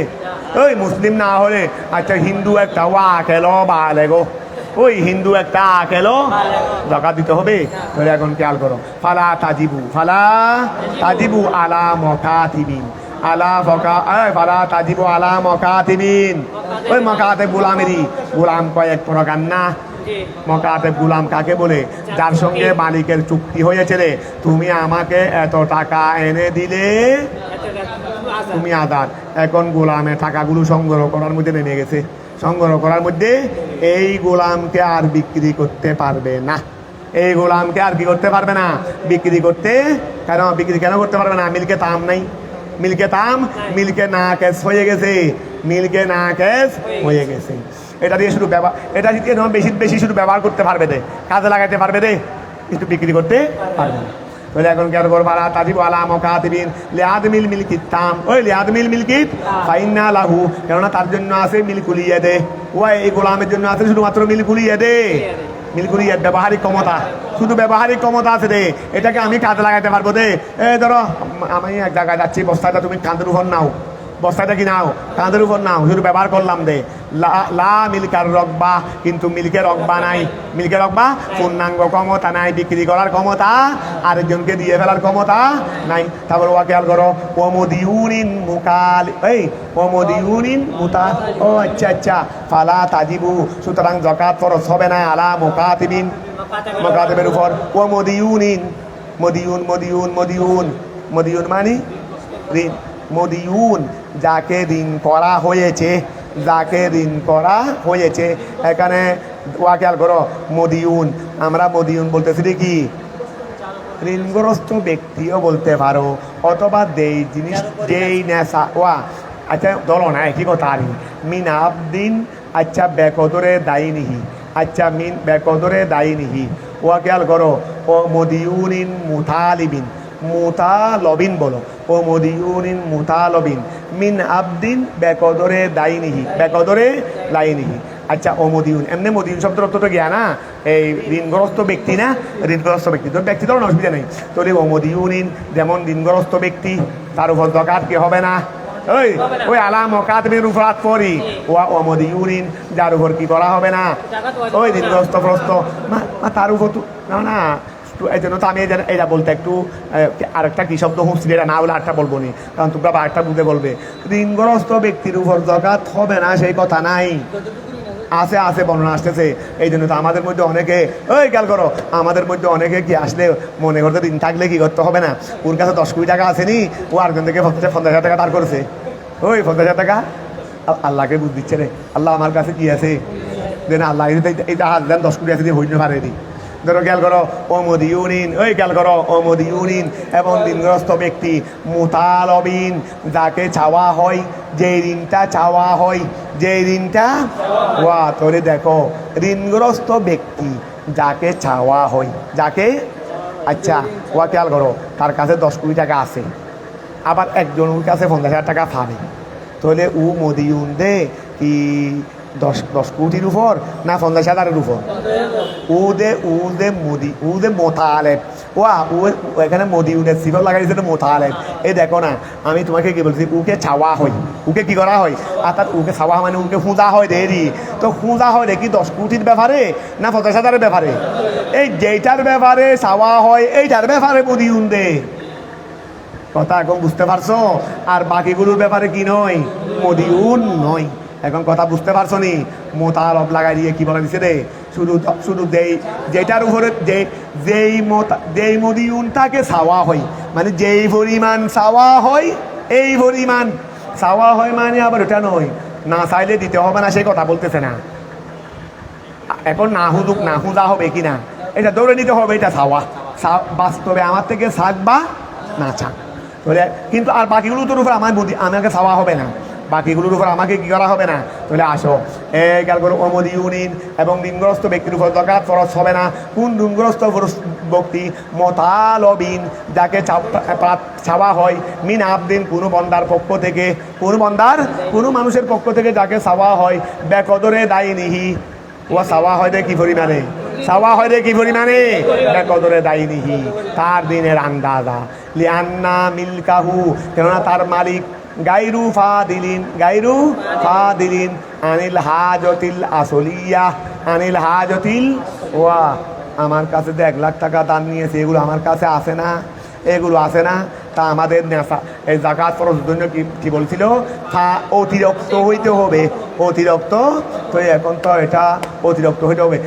ওই মুসলিম না হলে, আচ্ছা হিন্দু একটা আকেল বালেগো, ওই হিন্দু একটা আকেলও যাকাত দিতে হবে। তাহলে এখন খেয়াল করো, ফালা তাজিবু আলা মকাতিবিন, ফালা তাজিবু আলা মকাতিবিন। ওই মকাতেব গোলামেরই, গোলাম কয়েক প্রকার না। মকাতেব গোলাম কাকে বলে? যার সঙ্গে মালিকের চুক্তি হয়েছে রে, তুমি আমাকে এত টাকা এনে দিলে তুমি আদার। এখন গোলামের টাকাগুলো সংগ্রহ করার মধ্যে নেমে গেছে। সংগ্রহ করার মধ্যে এই গোলামকে আর বিক্রি করতে পারবে না। এই গোলামকে আর কি করতে পারবে না? বিক্রি করতে। বিক্রি কেন করতে পারবে না? মিলকে তাম নাই, মিলকে না কেস হয়ে গেছে, মিলকে না কেস হয়ে গেছে। এটা দিয়ে শুধু এটা বেশি শুধু ব্যবহার করতে পারবে দে, কাজে লাগাতে পারবে দে, কিন্তু বিক্রি করতে পারবে না। তাহলে এখন কেন করবো? আলা তাজিবু আলা মুকাতিবিন লিআদমিল মিলকিত তাম। ওই লিআদমিল মিলকিত ফাইন্না লাহু, কেননা তার জন্য আছে মিলকুল ইয়াদে। ওই এই গোলামের জন্য আছে শুধুমাত্র মিলকুল ইয়াদে। মিলকুল ইয়াদ ব্যবহারিক ক্ষমতা, শুধু ব্যবহারিক ক্ষমতা আছে রে, এটাকে আমি কাজে লাগাতে পারবো দে। ধরো আমি এক জায়গায় যাচ্ছি, বস্তাটা তুমি কাঁধের উপর নাও, বস্তাটা কি নাও, কাঁধের উপর নাও, শুধু ব্যবহার করলাম দে। লা মিলকার রকবা, কিন্তু মিলকে রকবা নাই। মিলকে রকবা পূর্ণাঙ্গ ক্ষমতা নাই, বিক্রি করার ক্ষমতা, আরেকজনকে দিয়ে ফেলার ক্ষমতা নাই। তারপর ওয়া খেয়াল করো, ওমদিউনিন মুকাল, এই ওমদিউনিন মুতা, ও আচ্ছা ফালা তাজিবু, সুতরাং যাকাত ফরজ হবে না আলা মুকাতিবিন, মুকাতিবের উপর। ওমদিউনিন, মদিউন মানে ঋণ। মদিউন যাকে ঋণ করা হয়েছে, এখানে ওয়া খেয়াল করো, মদিউন, আমরা মদিউন বলতেছি কি? ঋণগ্রস্ত ব্যক্তিও বলতে পারো, অথবা দেই জিনিস, যেই নেশা ওয়া, আচ্ছা ধরো না একই কথা আর মিন আবদিন, আচ্ছা বেকদরে দায়ী নিহি, আচ্ছা মিন বেকদরে দায়ী নিহি। ওয়া খেয়াল করো, ও মদিউনিন মুতালিবিন, মুতালবিন বলো, ও মদিউনিন মুতালবিন মিন আবদিন বেকদরে দাইনিহি, বেকদরে লাইনিহি। আচ্ছা, ও মদিউন, এমনি মদিউন শব্দের অর্থ তো গিয়া না, এই ঋণগ্রস্ত ব্যক্তি না, ঋণগ্রস্ত ব্যক্তি, তোর ব্যক্তি ধরুন অসুবিধা নেই, তোর ও মদিউনিন যেমন ঋণগ্রস্ত ব্যক্তি, তার উপর যাকাত কি হবে না? ওই ওই আলাম কাতবের উপর হাত পরি, ও মদিউনিন যার উপর কি করা হবে না, ওই ঋণগ্রস্ত প্রস্ত তার উপর তো না। এই জন্য তো আমি এটা বলতে একটু আরেকটা কি শব্দ হুঁসছি, এটা না বলে আরেকটা বলবো নি, কারণ তোমরা আরেকটা বুঝে বলবে। ঋণগ্রস্ত ব্যক্তির উপর যাকাত হবে না সেই কথা নাই, আছে আছে বর্ণনা আসতেছে। এই জন্য তো আমাদের মধ্যে অনেকে, ওই খেয়াল করো, আমাদের মধ্যে অনেকে কি আসলে মনে করতে ঋণ থাকলে কি করতে হবে না, ওর কাছে 10 কোটি টাকা আসেনি, ও আরেকজন থেকে 50,000 টাকা দাঁড় করেছে, ওই 50,000 টাকা আল্লাহকে বুঝ দিচ্ছে রে, আল্লাহ আমার কাছে কি আছে দেন, আল্লাহ এইটা হাত দেন 10 কোটি আছে দিয়ে হইতে পারে নি। ধরো খেয়াল করো, ও মদিউনিন, ওই খেয়াল করো, ও মদিউনিন এবং ঋণগ্রস্ত ব্যক্তি, মুতালবিন যাকে চাওয়া হয়, যে ঋণটা চাওয়া হয়, যে ঋণটা, ওয়া তোরে দেখো, ঋণগ্রস্ত ব্যক্তি যাকে চাওয়া হয়, যাকে, আচ্ছা ওয়া খেয়াল করো, তার কাছে 10 কোটি টাকা আছে, আবার একজন ওর কাছে 50,000 টাকা পাবে, তাহলে ও মদিউন দে কি 10 কোটির উপর না 50,000-এর উপর? ও দে মোতালেব, ও এখানে মদিউনের সিফত লাগাইছে মোতালেব। এই দেখো না, আমি তোমাকে কি বলছি, ওকে চাওয়া হয়, ওকে কি করা হয়, অর্থাৎ ওকে চাওয়া মানে ওকে খুঁজা হয় দেরি, তো খুঁজা হয় দেখি 10 কোটির ব্যাপারে না 50,000-এর ব্যাপারে? এই যেইটার ব্যাপারে চাওয়া হয় এইটার ব্যাপারে মদিউন দে, কথা এখন বুঝতে পারছো? আর বাকিগুলোর ব্যাপারে কি নয়, মদিউন নয়। এখন কথা বুঝতে পারছো নি? মোতালব লাগাই দিয়ে কি বলা দিছে রে, শুধু যেটার উপরে যেই মদিউনটাকে চাওয়া হয়, মানে যেই পরিমাণ চাওয়া হয়, এই পরিমাণ চাওয়া হয়, মানে আবার ওটা নয় না চাইলে দিতে হবে না, সেই কথা বলতেছে না। এখন না হুদুক না হুদা হবে কি না, এটা দৌড়ে নিতে হবে, এটা চাওয়া বাস্তবে আমার থেকে ছাক বা না ছাক, কিন্তু আর বাকিগুলোর উপর আমাকে চাওয়া হবে না, বাকিগুলোর উপর আমাকে কি করা হবে না। তাহলে আসো, খেয়াল করো, ও মদিউনিন এবং ঋণগ্রস্ত ব্যক্তির উপর যাকাত ফরজ হবে না। কোন ঋণগ্রস্ত ব্যক্তি? মুতালবিন যাকে চাওয়া হয়, মিন আবদিন কোনো বন্দার পক্ষ থেকে, কোনো মানুষের পক্ষ থেকে যাকে চাওয়া হয়, বেকদরে দাইনিহি, ও চাওয়া হয় রে কি পরিমাণে, চাওয়া হয় রে কি পরিমাণে, বেকদরে দাইনিহি, তার দিনের আন্দাজা, লিআন্না মিলকাহু, কেননা তার মালিক, গাইরু ফাদিলিন আনিল হাজতিল আসলিয়া, আনিল হাজতিল, ওয়া আমার কাছে তো 1 লাখ টাকা দান নিয়েছে, এগুলো আমার কাছে আসে না, এগুলো আসে না, তা আমাদের নেশা এই যাকাত ফরজের জন্য কি বলছিল, অতিরিক্ত হইতে হবে, অতিরিক্ত, তো এখন তো এটা অতিরিক্ত হইতে হবে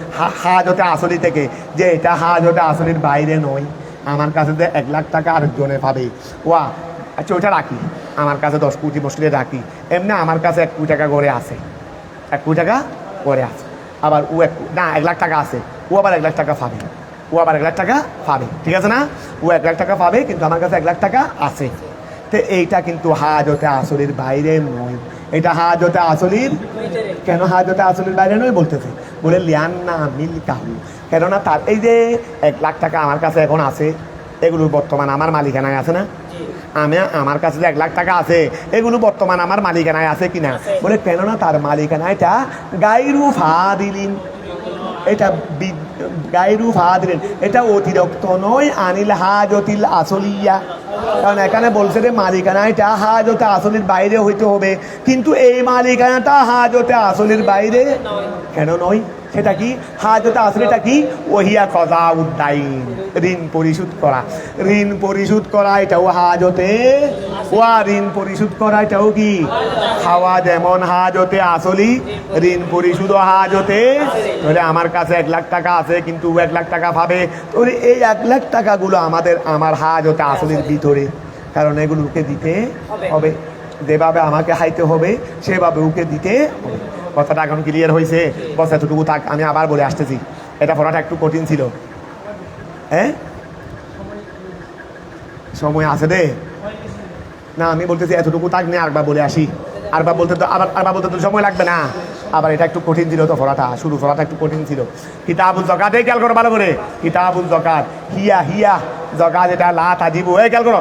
হাজতে আসলি থেকে, যে এটা হাজতে আসলির বাইরে নয়, আমার কাছে যে 1 লাখ টাকা আরেকজনে পাবে, ওয়া আচ্ছা ওইটা রাখি, আমার কাছে 10 কোটি মসজিদে রাখি, এমনি আমার কাছে 1 কোটি টাকা করে আছে, 1 কোটি টাকা করে আছে, আবার ও 1 লাখ টাকা আছে, ও আবার 1 লাখ টাকা পাবে, ও আবার 1 লাখ টাকা পাবে, ঠিক আছে না, ও 1 লাখ টাকা পাবে, কিন্তু আমার কাছে 1 লাখ টাকা আছে, তো এইটা কিন্তু হাজতে আসলির বাইরে নয়, এটা হাজতে আসলির, কেন হাজতে আসলির বাইরে নয় বলতেছে, বলে লিয়ান্না মিলকাহু, কেননা তার এই যে 1 লাখ টাকা আমার কাছে এখন আছে, এগুলো বর্তমান আমার মালিকানায় আছে না, আমার কাছে যে 1 লাখ টাকা আছে, এগুলো বর্তমান আমার মালিকানায় আছে কিনা, বলে কেননা তার মালিকানায় এটা গায়রু ফাদিলিন, এটা গায়রু ফাদিলিন, এটা অতিরিক্ত নয়, আনিল হাজতিল আসলিয়া, কারণ এখানে বলছে যে মালিকানাটা হাজতে আসলির বাইরে হইতে হবে, কিন্তু এই মালিকানাটা হাজতে আসলির বাইরে কেন নয়, সেটা কি হাজতে আসলিটা কি, ওহিয়া কজা উদ্দাইন, ঋণ পরিশোধ করা, ঋণ পরিশোধ করা এটাও হাজতে, ওয়া ঋণ পরিশোধ করা এটাও কি, খাওয়া যেমন হাজতে আসলি, ঋণ পরিশোধও হাজতে, তাহলে আমার কাছে 1 লাখ টাকা আছে, কিন্তু 1 লাখ টাকা পাবে, তাহলে এই 1 লাখ টাকাগুলো আমার হাজতে আসলির ভিতরে, কারণ এগুলো ওকে দিতে হবে, যেভাবে আমাকে হাইতে হবে সেভাবে ওকে দিতে হবে। কথাটা এখন ক্লিয়ার হয়েছে? বস এতটুকু থাক, আমি আবার বলে আসতেছি, এটা পড়াটা একটু কঠিন ছিল, হ্যাঁ সময় আছে রে না, আমি বলতেছি এতটুকু থাক নিয়ে আরেকবার বলে আসি, আরেকবার বলতে তো সময় লাগবে না, আবার এটা একটু কঠিন ছিল তো পড়াটা, শুরু পড়াটা একটু কঠিন ছিল। কিতাবুল যাকাত খেয়াল করো ভালো করে, কিতাবুল যাকাত, হিয়া জকাত এটা লা তাজিবু, এই খেয়াল করো,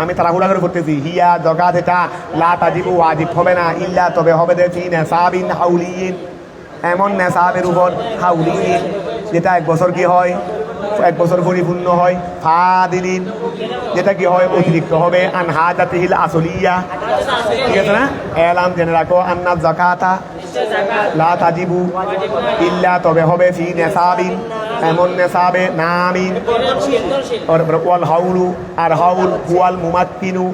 আমি তাড়াহুড়া করে করতেছি। হিয়া জকাত এটা লা তাজিবু ওয়াজিব হবে না, ইল্লা তবে হবে ফি নেসাবিন হাউলিয়িন, এমন নেসাবের উপর হাউলিয়িন যেটা 1 বছর কি হয়, 1 বছর পরিপূর্ণ হয়, ফাদিলিন যেটা কি হয় অতিরিক্ত হবে, আন হাজাতিহিল আসলিয়া, ঠিক আছে না? এলাম জেনে রাখো আন্না জাকাতা লা তাজিবু ইল্লা তবে হবে ফি নেসাবিন, এমন নেসাবে নামিন, ওয়াল হাউলু আর হাউল হুয়াল মুমাক্কিনু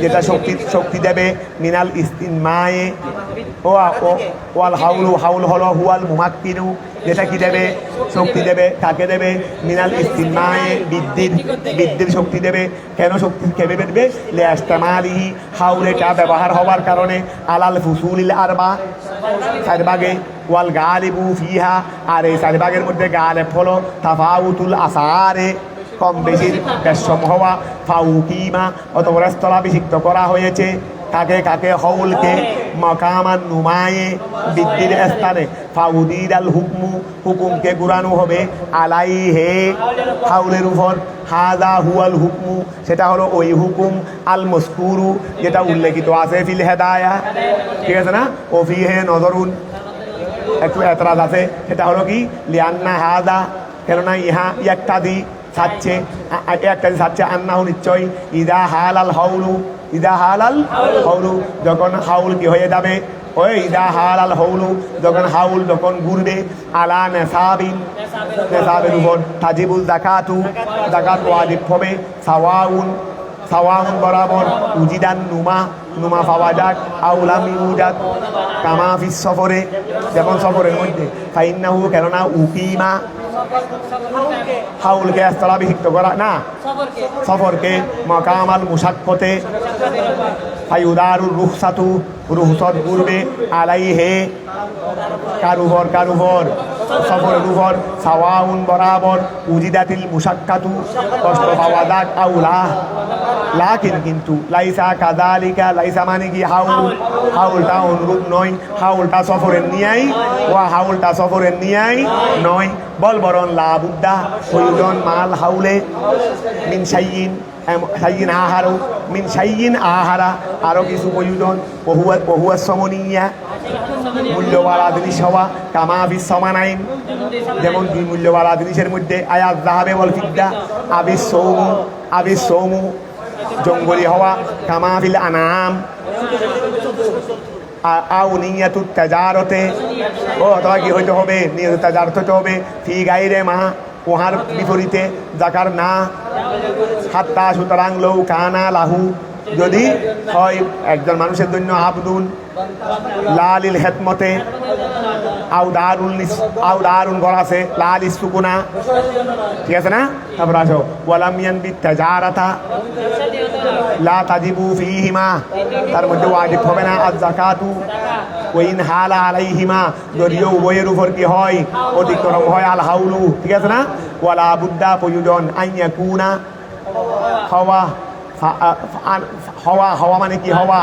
যেটা শক্তি দেবে, মিনাল ইস্তিনমায়ে ওয়াল হাউলু হাউল হলো হুয়াল মুমাক্কিনু যেটা কি দেবে, শক্তি দেবে, কাকে দেবে, মিনাল ইস্তিনমায়ে বৃদ্ধির শক্তি দেবে। কেন শক্তি খেবে দেবে? লিয়াস্তামালিহি হাউল এটা ব্যবহার হওয়ার কারণে, আলাল ফুসুলিল আরবা 4 ভাগে, ওয়াল গালিবু ফিহা আর এই 4 ভাগের মধ্যে গালেব হলো তাফাউতুল আসারে কম বেশির বেশম হওয়া, ফাউকিমা অথবা স্থলাভিষিক্ত করা হয়েছে কাকে কাকে, হাউলকে, মাকামান নুমায়ে বৃদ্ধির স্থানে, ফাউদির আল হুকমু হুকুমকে ঘুরানো হবে, আলাইহে হাউলের উপর, হাদা হুয়াল হুকমু সেটা হলো ওই হুকুম, আল মস্কুরু যেটা উল্লেখিত আছে ফিল হেদায়া, ঠিক আছে না? ও ফিহে নজরুন একটু এতরাজ আছে, সেটা হলো কি লিয়ান্না হাদা কেননা ইহা ইয়াক্তাদি ছাড়ছে, একটা ছাড়ছে আন্নাহু নিশ্চয়, ইদা হালাল হাউলু ইদা হালাল হাউলু যখন হাউল কি হয়ে যাবে, ওই ইদা হালাল হাউলু যখন হাউল যখন ঘুরবে, আলা নেসাবিন নেসাবের উপর, তাজিবুল জাকাতু জাকাত ওয়াজিব হবে, সাওয়াউন বরাবর, উজিদান নুমা পাওয়া যাক, আউলাম ইউজাদ কামা ফিস সফরে যেমন সফরের মধ্যে, ফাইন্নাহু কেননা উকিমা হাউলকে স্থলাভিষিক্ত করা না, সফরকে, মাকামাল মুশাক্কতে ফায়ুদারুর রুখসাতু রুখসত ঘুরবে, আলাইহে কারুবর সফরের উপর, সাওয়াউন বরাবর, উজিদাতিল মুশাক্কাতু কষ্ট পাওয়া যাক, আউলা লাকিন কিন্তু, লাইসা কাযালিকা লাইসা মানে কি হাউলটা অনুরূপ নয়, হাউলটা সফরের নিয়াই হাউলটা সফরের নিয়াই নয়, বল বরং লাবুদ্দা প্রয়োজন মাল হাউলে মিন শাইয়িন আহারু মিন শাইয়িন আহারা আরো কিছু প্রয়োজন, বহুয়া সমনিয়া মূল্যবালা জিনিস হওয়া, কামা ফিস সমানাইন যেমন 2 মূল্যবালা জিনিসের মধ্যে, আয়াত যাহাবে ওয়াল ফিদ্দা আবিস সৌমু জঙ্গলি হওয়া, কামা ফিল আনাম আউ নিয়াতুত তাজারতে ও অথবা কি হইতে হবে, নিয়াতুত তাজারত হইতে হবে, ফি গাইরে মা উহার বিপরীতে জাকার না, হাত্তা সুতরাং লৌ কানা লাহু যদি হয় একজন মানুষের জন্য, আবদুন লালিল হেতমতে আউদারুন ঘর আছে, লাল ইসুকুনা, ঠিক আছে না? তারপর আসো ওয়ালামিয়ান বি তাজারাতা লা তাজিবু ফিহিমা তার মধ্যে ওয়াজিব হবে না আজ যাকাতু, ওয়াইন হালা আলাইহিমা যদিও উভয়ের উপর কি হয় অতিক্রম হয়, আল হাউলু, ঠিক আছে না? ওয়ালা বুদ্দা প্রয়োজন আইয়াকুনা হওয়া মানে কি হওয়া,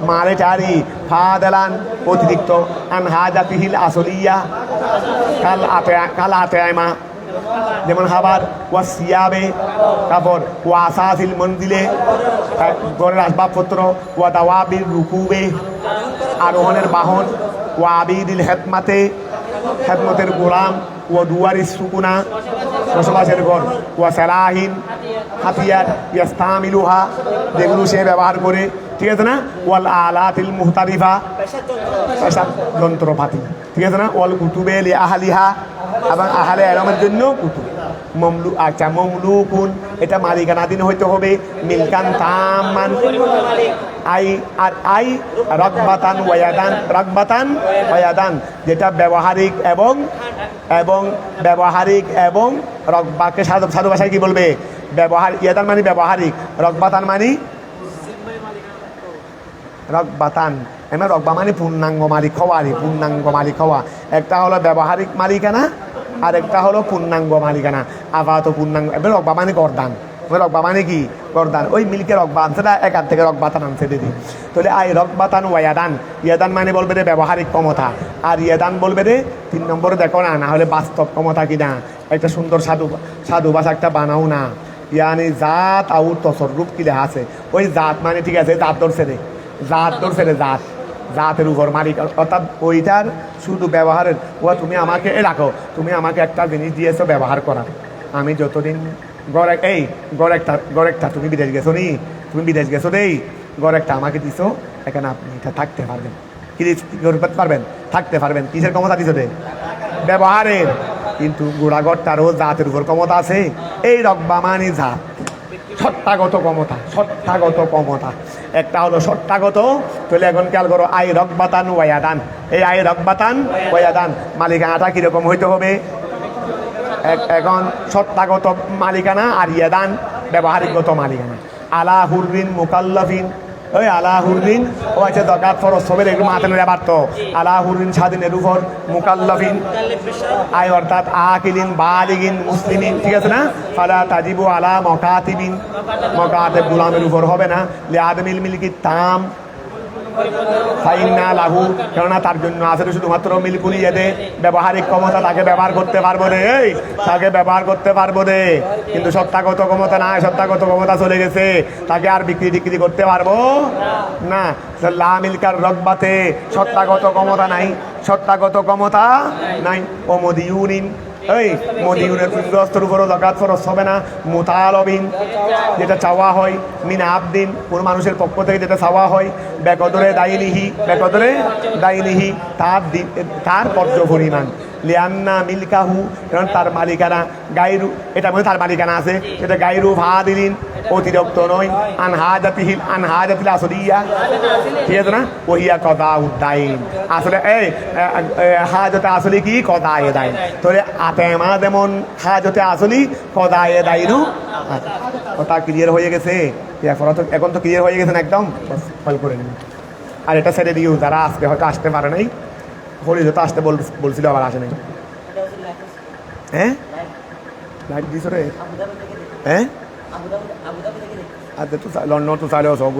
মালে চারি, ফাদালান অতিরিক্ত, আন হাজাতিহিল আসলিয়া কাল আতেমা যেমন খাবার, ওয়া সিয়াবে কাপড়, ওয়া আসাসিল মন্দিলে ঘরের আসবাবপত্র, ওয়া দাওয়াবির রুকুবে আরোহণের বাহন, ওয়া আবিদিল হেতমতের গোলাম, ও দুয়ারি সুকুনা বসবাসের ঘর, ওয়া সালাহিন হাতিয়ার ইয়াস্তামিলুহা যেগুলো সে ব্যবহার করে, ঠিক আছে না? ওয়াল আলাতিল মুহতারিফা পেশাব যন্ত্রপাতি, ঠিক আছে না? ওয়াল কুতুবে লি আহলিহা এবং আহলে ইলমের জন্য কুতুব, মমলুকুন এটা মালিকানাধীন হইতে হবে, মিলকান তামান আই রাগবাতান ওয়ায়াদান যেটা ব্যবহারিক এবং রগবাকে সাধু ভাষায় কি বলবে, ইয়াদান মানে ব্যবহারিক, রগবাতান মানে রগবাতান এমন রগবা মানে পূর্ণাঙ্গ মালিক হওয়া, একটা হলো ব্যবহারিক মালিকানা আর একটা হলো পূর্ণাঙ্গ মালিকানা, আপাতত পূর্ণাঙ্গ, এবার রগবা মানে গরদান, রকবা মানে কি গরদান, ওই মিল্কে রকবা আনছে না, একার থেকে রকবাতান আনছে দিদি। তাহলে আই রকবাতান ওয়াদান, ইয়াদান মানে বলবে রে ব্যবহারিক ক্ষমতা, আর ইয়াদান বলবে রে 3 নম্বরে দেখো না, না হলে বাস্তব ক্ষমতা কিনা, একটা সুন্দর সাধু ভাষা একটা বানাও না। ইয়ানি জাত আউ তসররূপ কি লেখা আছে, ওই জাত মানে ঠিক আছে, জাত ধরছে রে, জাত ধরছে রে, জাতের উপর মালিক, অর্থাৎ ওইটার শুধু ব্যবহারের। ও তুমি আমাকে রাখো, তুমি আমাকে একটা জিনিস দিয়েছো ব্যবহার করার, আমি যতদিন গড় একটা তুমি বিদেশ গেছো নি, তুমি বিদেশ গেছো দেই, গড় একটা আমাকে দিছো, এখানে আপনি এটা থাকতে পারবেন, কি করতে পারবেন, থাকতে পারবেন। কিসের ক্ষমতা দিছো রে? ব্যবহারের। কিন্তু গোড়াগড়টারও জাতের উপর ক্ষমতা আছে। এই রকবা মানে জাত, সত্তাগত ক্ষমতা। একটা হলো সত্তাগত। তাহলে এখন খেয়াল করো, আই রকবাতান ওয়াদান, এই আই রকবাতান ওয়াদান মালিকানাটা কিরকম হইতে হবে? এখন সত্তাগত মালিকানা আর ইয়াদান ব্যবহারিকগত মালিকানা। আলা হুররিন মুকাল্লাফিন, ওই আলা হুররিন ও আছে দরকার ফরজ সবের একটু মাথা নেড়ে পারতো। আলা হুররিন স্বাধীনের উপর, মুকাল্লাফিন আই অর্থাৎ আকিলিন বালিগিন মুসলিমিন, ঠিক আছে না? ফালা তাজিবু আলা মকাতিবিন, মকাতিব গোলামের উপর হবে না। লিআদমিল মিলকি তাম ফাইন্না লাহু, কেননা তার জন্য আছে শুধুমাত্র মিলকুল ইয়াদে, ব্যবহারিক ক্ষমতা, তাকে ব্যবহার করতে পারবো রে, তাকে ব্যবহার করতে পারবো রে। কিন্তু সত্তাগত ক্ষমতা নাই, সত্তাগত ক্ষমতা চলে গেছে, তাকে আর বিক্রি করতে পারবো না। লা মিলকার রকবাতে সত্তাগত ক্ষমতা নাই, ও মদিউনিন, এই মদিউনের পুঞ্জস্তর উপরও জাকাত ফরজ হবে না। মুতালবিন যেটা চাওয়া হয়, মিন আবদিন কোন মানুষের পক্ষ থেকে যেটা চাওয়া হয়, বেকদরে দাইনিহি তার পর্য পরিমাণ। লিয়ান্না মিলকাহু, কারণ তার মালিকানা গাইরু, এটা মধ্যে তার মালিকানা আছে, সেটা গাইরু ভাদিলিন অতিরিক্ত নয়। আনহাজাতিল আসলিয়া, ঠিক আছে না? ওহিয়া কদা উদ্দাইন, আসলে এই হাজতে আসলি কি কদায়ে দাইন। তাহলে আতেমা যেমন হাজতে আসলি কদায়ে দাইনু, কথা ক্লিয়ার হয়ে গেছে? এখন তো ক্লিয়ার হয়ে গেছে না একদম, ফল করে নিন। আর এটা ছেড়ে দিও, যারা আজকে হয়তো আসতে পারে নাই, হলিতে তো আসতে বলছিল, আবার আসে নাই। হ্যাঁ লাইট দিছ রে? হ্যাঁ আচ্ছা, তো লন্ডন তো চাইলেও সব